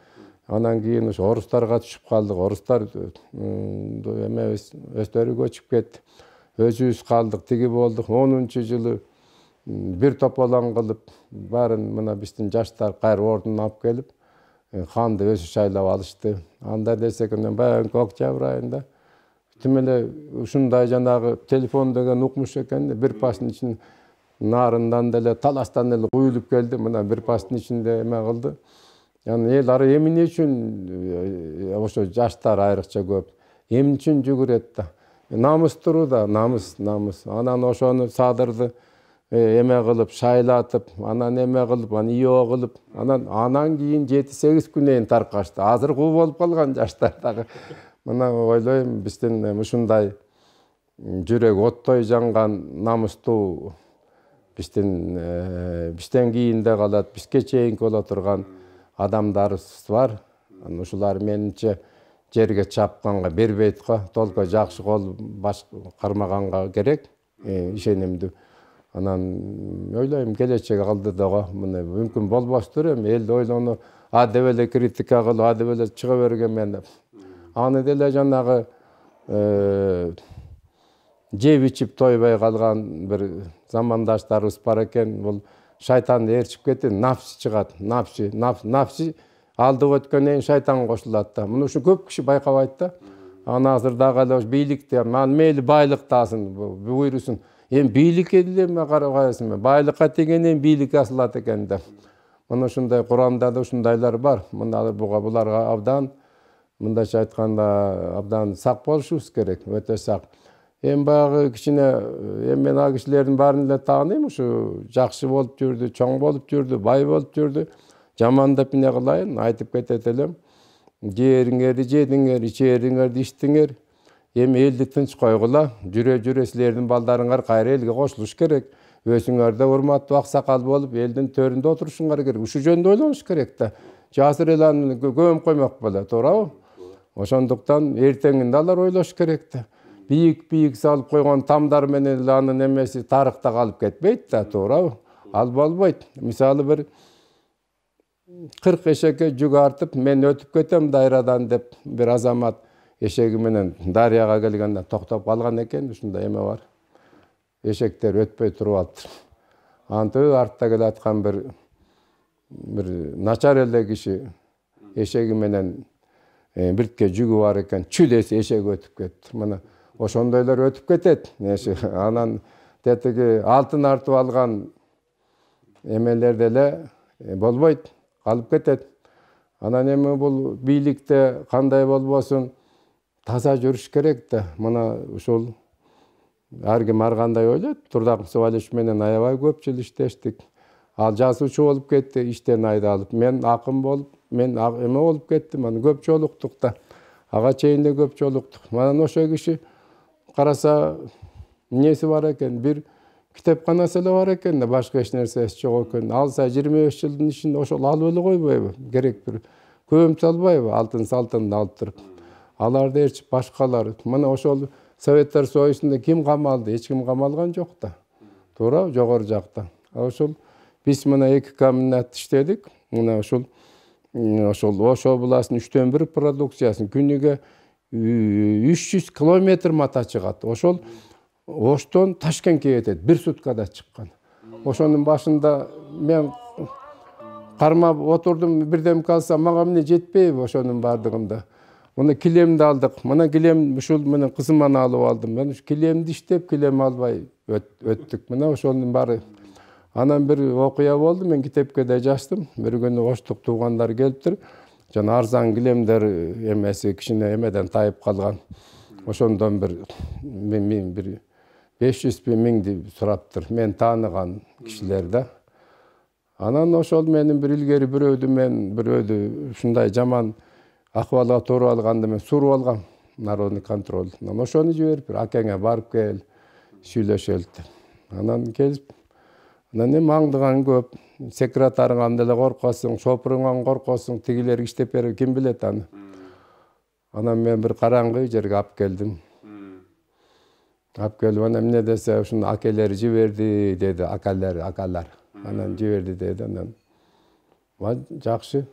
Анан кийин ошо орустарга түшүп калдык. Орустар өздөрү көчүп кетти. Өзүбүз калдык, тиги болдук. 10-жылы бир тополон кылып, баарын мына биздин жаштар кайра ордуна алып келип, ханды өзү шайлап алышты. Анда десек, баягы октябрь айында тим эле ушундай жанагы телефон деген укмуш экен. Бир пастын ичин нарындан деле таластан эле куюлуп келди. Мына бир пастын ичинде эме кылды. Яны эл ары эмне үчүн ошо жаштар айрыкча көп эмне үчүн жүгүрөт да. Намыс туру да, намыс. Анан ошону садырды эме кылып, шайлатып, анан эме кылып, аны ийоо кылып, анан кийин 7-8 күнөйүн таркашты. Азыр куу болуп калган жаштар дагы. Мына ойлойм, биздин ушундай жүрөк оттой жанган намыстуу бизден кийин да калат, бизге чейинки боло турган адамдарыбыз бар. Ушулар менимче жерге чапканга бербейт го, толко жакшы кол баш кармаганга керек, ишенимдүү. Анан ойлойм, келечек алдыда мына мүмкүн болбостур. Эми эл ойлону деп эле критика кылып, деп эле чыга берген мен. Аны деле жанагы жеп ичип тойбой калган бир замандаштарыбыз бар экен. Бул шайтанды ээрчип кетти, нафс чыгат, нафси алдып өткөндөн кийин шайтан кошулат да. Муну ушу көп киши байкабайт да. Аны азыр дагы эле бийликте, мейли байлык таасын, буйрусун. Эми бийликке деле карабайсыңбы? Байлыкка тегенен бийлик асылат экен да. Мына ушундай Куранда да ушундайлар бар. Буларга абдан, мындайча айтканда, абдан сак болушубуз керек, өтө сак. Эми баягы кичине, мен ал кишилердин баарын эле тааныйм, ушу жакшы болуп жүрдү, чоң болуп жүрдү, бай болуп жүрдү. Жамандап эмне кылайын, айтып кетет элем. Жериңерди жедиңер, ичериңерди ичтиңер. Эми элди тынч койгула, жүрө силердин балдарыңар кайра элге кошулуш керек. Өзүңөр да урматтуу аксакал болуп, элдин төрүндө отурушуңар керек. Ушу жөнүндө ойлонуш керек да. Азыр эле аны көмүп коймок болот, туурабы? Ошондуктан эртеңинде алар ойлош керек да. Бийик салып койгон тамдар менен эле анын эмеси тарыхта калып кетпейт да, туурабы? Ал болбойт. Мисалы бир 40 эшекке жүк артып, мен өтүп кетем дайрадан деп бир азамат эшеги менен дарыяга келгенде токтоп калган экен. Ушундай эме бар. Эшектер өтпөй туруп алыптыр. Антып артта келаткан бир начар эле киши эшеги менен биртке жүгү бар экен. Чүлеси эшеги өтүп кетти. Мына ошондойлор өтүп кетет. Анан тетиги алтын артып алган эмелер деле болбойт, калып кетет. Анан эми бул бийликте кандай болбосун таза жүрүш керек да. Мына ушул ар ким ар кандай ойлойт. Турдак Мусабалиевич менен аябай көп жыл иштештик. Ал жазуучу болуп кетти, иштен айдалып. Мен акын болуп, мен эме болуп кеттим. Аны көп жолуктук да. Ага чейин эле көп жолуктук. Анан ошо киши караса эмнеси бар экен, бир китепканасы эле бар экен да, башка эч нерсеси жок экен. Алса 25 жылдын ичинде ошол алып эле койбойбу? Керек бир көмүп салбайбы? Алтын салтынды алып туруп. Аларды ээрчип башкалар. Мына ошол Советтер Союзунда ким камалды? Эч ким камалган жок да. Туура, жогору жакта. Ошол биз мына 2 комбинат иштедик. Мына ошол Ош областынын 3/1 продукциясын күнүгө 300 километр мата чыгат. Ошол Оштон Ташкентке кетет. Бир суткада чыккан. Ошонун башында мен кармап отурдум, бирдем калса мага эмне жетпейби ошонун бардыгында. Мына килемди алдык. Мына килем ушул менен кызыман алып алдым. Мен ушу килемди иштеп, килем албай өттүк. Мына ошонун баары. Анан бир окуя болду. Мен китепке да жаздым. Бир күнү оштук туугандар келиптир. Жана арзан килемдер эмеси кичине эмеден тайып калган. Ошондон бир 500 миңди сураптыр. Мен тааныган кишилер да. Анан ошол менин бир илгери бирөөдү ушундай жаман акыбалга туура алганда мен суруп алгам. Народный контроль. Анан ошону жиберип, акеңе барып кел, сүйлөшөлү деп. Анан келип, анан эми аңдыган көп. Секретарыңан деле коркосуң, шопуруңан коркосуң, тигилер иштеп берип ким билет аны. Анан мен бир караңгы жерге алып келдим. Алып келип анан эмне десе, ушуну акелери жиберди деди, акалар. Анан жиберди деди. Анан жакшы.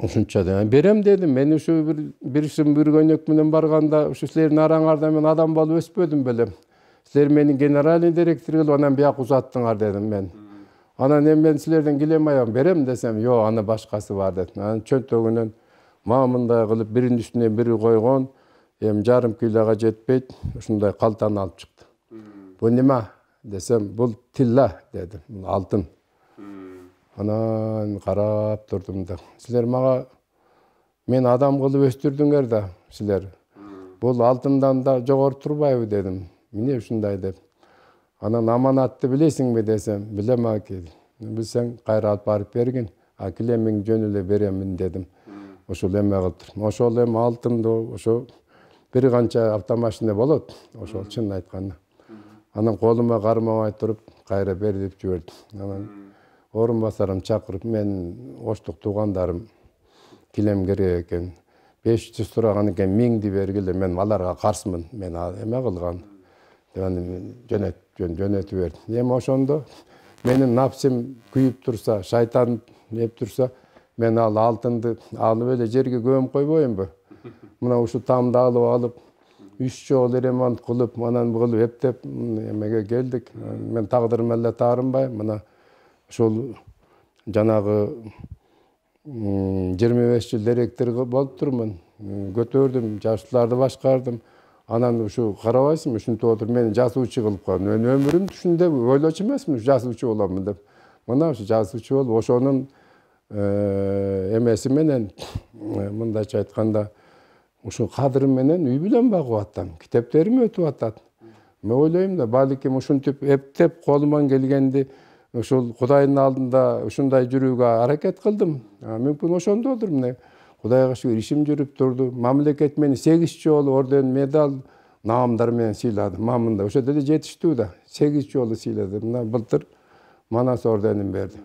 Ушунча да берем дедим. Мен ушу бир көйнөк менен барганда, ушу силердин араңарда мен адам болуп өспөдүм белем. Силер мени генеральный директор кылып анан бияк узаттыңар дедим мен. Анан эми мен силерден килем аягым берем десем, жок, аны башкасы бар деди. Анан чөнтөгүнөн мага мындай кылып биринин үстүнө бири койгон, эми жарым килога жетпейт, ушундай калтаны алып чыкты. Бул неме десем, бул тилла деди, алтын. Анан карап турдум да. Силер мага мен адам кылып өстүрдүңөр да, силер. Бул алтындан да жогору турбайбы дедим. Эмне ушундай деп. Анан аманатты билесиңби десем, билем аке. Билсең кайра алып барып бергин. А килемиң жөн эле беремин дедим. Ошол эме кылып. Ошол эми алтынды ошо бир канча автомашина болот. Ошол чын айтканда. Анан колума кармабай туруп кайра бер деп жиберди. Анан орун басарым чакырып, мен оштук туугандарым килем керек экен. 500 сураган экен, 1000ди бергиле, мен аларга карсымын. Мен эме кылган. Жөнөтүп берди. Эми ошондо менин напсим күйүп турса, шайтан неп турса, мен ал алтынды алып эле жерге көмүп койбоймбу? Мына ушу тамды алып, 3 жолу ремонт кылып, анан кылып эптеп эмеге келдик. Мен тагдырым эле таарынбайм. Мына ушул жанагы 25 жыл директор болуп турмун. Көтөрдүм, жаштарды башкардым. Анан ушу карабайсыңбы, ушинтип отуруп мени жазуучу кылып койду. Мен өмүрүм түшүндө ойлочу эмесмин жазуучу боламын деп. Мына ушу жазуучу болуп, ошонун эмеси менен, мындайча айтканда, ушу кадырым менен үй бүлөм багып атам. Китептерим өтүп атат. Мен ойлойм да, балким ушинтип эптеп колуман келгенди ушул Кудайдын алдында ушундай жүрүүгө аракет кылдым. Мүмкүн ошондодур мына. Кудайга шүгүр ишим жүрүп турду. Мамлекет мени 8 жолу орден, медаль, наамдар менен сыйлады. Мамында ошо деле жетиштүү да. 8 жолу сыйлады. Мына былтыр Манас орденин берди.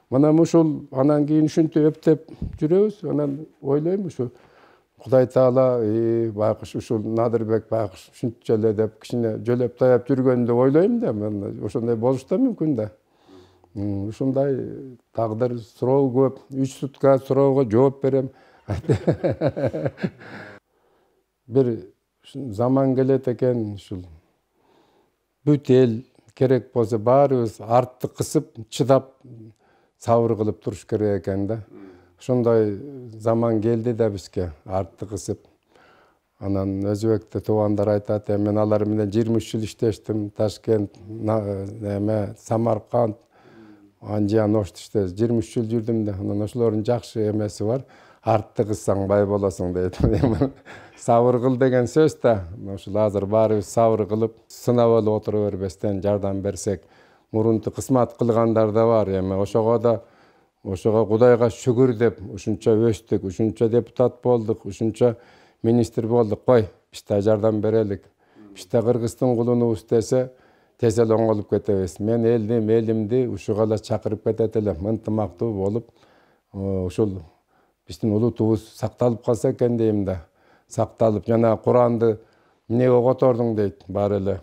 Мына ушул анан кийин ушинтип эптеп жүрөбүз. Анан ойлойм ушу Кудай Таала байкуш ушул Надырбек байкуш ушунча эле деп кичине жөлөп таяп жүргөн деп ойлойм да. Мен ошондой болуш да мүмкүн да. Ушундай тагдыр суроо көп. 3 сутка суроого жооп берем. Бир заман келет экен, ушул бүт эл керек болсо баарыбыз артты кысып, чыдап, сабыр кылып туруш керек экен да. Ошондой заман келди да бизге, артты кысып. Анан Өзбекте туугандар айтат, мен алар менен 23 жыл иштештим. Ташкент, Самарканд, Анжан, Ошто иштедим. 23 жыл жүрдүм да. Анан ошолордун жакшы эмеси бар. Артты кыссаң бай болосуң дейт. Сабыр кыл деген сөз да. Ошол азыр баарыбыз сабыр кылып, сынап эле отура бербестен жардам берсек, мурунту кызмат кылгандар да бар. Эми ошого Кудайга шүгүр деп ушунча өстүк, ушунча депутат болдук, ушунча министр болдук. Кой, биз да жардам берелик. Биз да Кыргыздын кулунубуз десе, тез эле оңолуп кетебиз. Мен элимди ушуга эле чакырып кетет элем. Ынтымактуу болуп, ушул биздин улутубуз сакталып калса экен дейм да. Сакталып, жана Куранды эмнеге котордуң дейт, баары эле.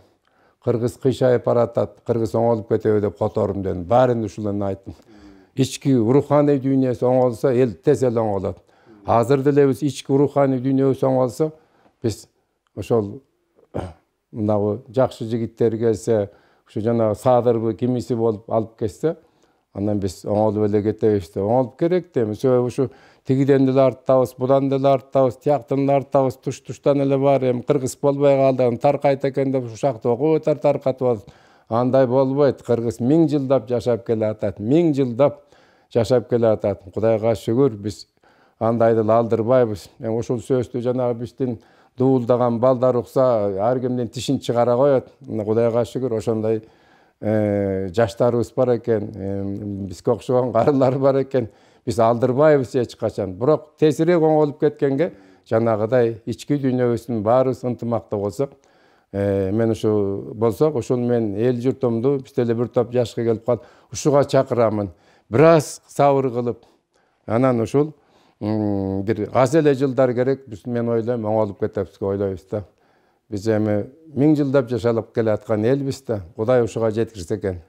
Кыргыз кыйшайып баратат, кыргыз оңолуп кетеби деп котордум дедим. Баарын ушуларны айттым. Ички руханий дүйнөсү оңолсо, эл тез эле оңолот. Азыр деле биз ички руханий дүйнөбүз оңолсо, биз ошол мынабу жакшы жигиттер келсе, ушу жана саадырбы кимиси болуп алып келсе, анан биз оңолуп эле кетебиз да. Оңолуп керек да. Себеби ушу тигиден деле арттабыз, будан деле арттабыз, тияктан деле арттабыз, туштан эле бар, эми кыргыз болбой калды, таркайт экен деп ушакты окуп өтөр таркатып атат. Андай болбойт. Кыргыз 1000 жылдап жашап келе атат. 1000 жылдап жашап келе атат. Кудайга шүгүр, биз андайды алдырбайбыз. Ошол сөздү жанагы биздин дуулдаган балдар укса, ар кимдин тишин чыгара коет. Кудайга шүгүр, ошондой жаштарыбыз бар экен, бизге окшогон карылар бар экен. Биз алдырбайбыз эч качан. Бирок тезирээк оңолуп кеткенге жанагыдай ички дүйнөбүздүн баарыбыз ынтымакта болсок, мен ушу болсок, ушул мен эл журтумду биз деле бир топ жашка келип калып, ушуга чакырамын. Бир аз сабыр кылып, анан ушул бир аз эле жылдар керек, мен ойлойм, оңолуп кетебиз деп ойлойбуз да. Биз эми 1000 жылдап жашалып келе аткан элбиз да. Кудай ушуга жеткирсе экен.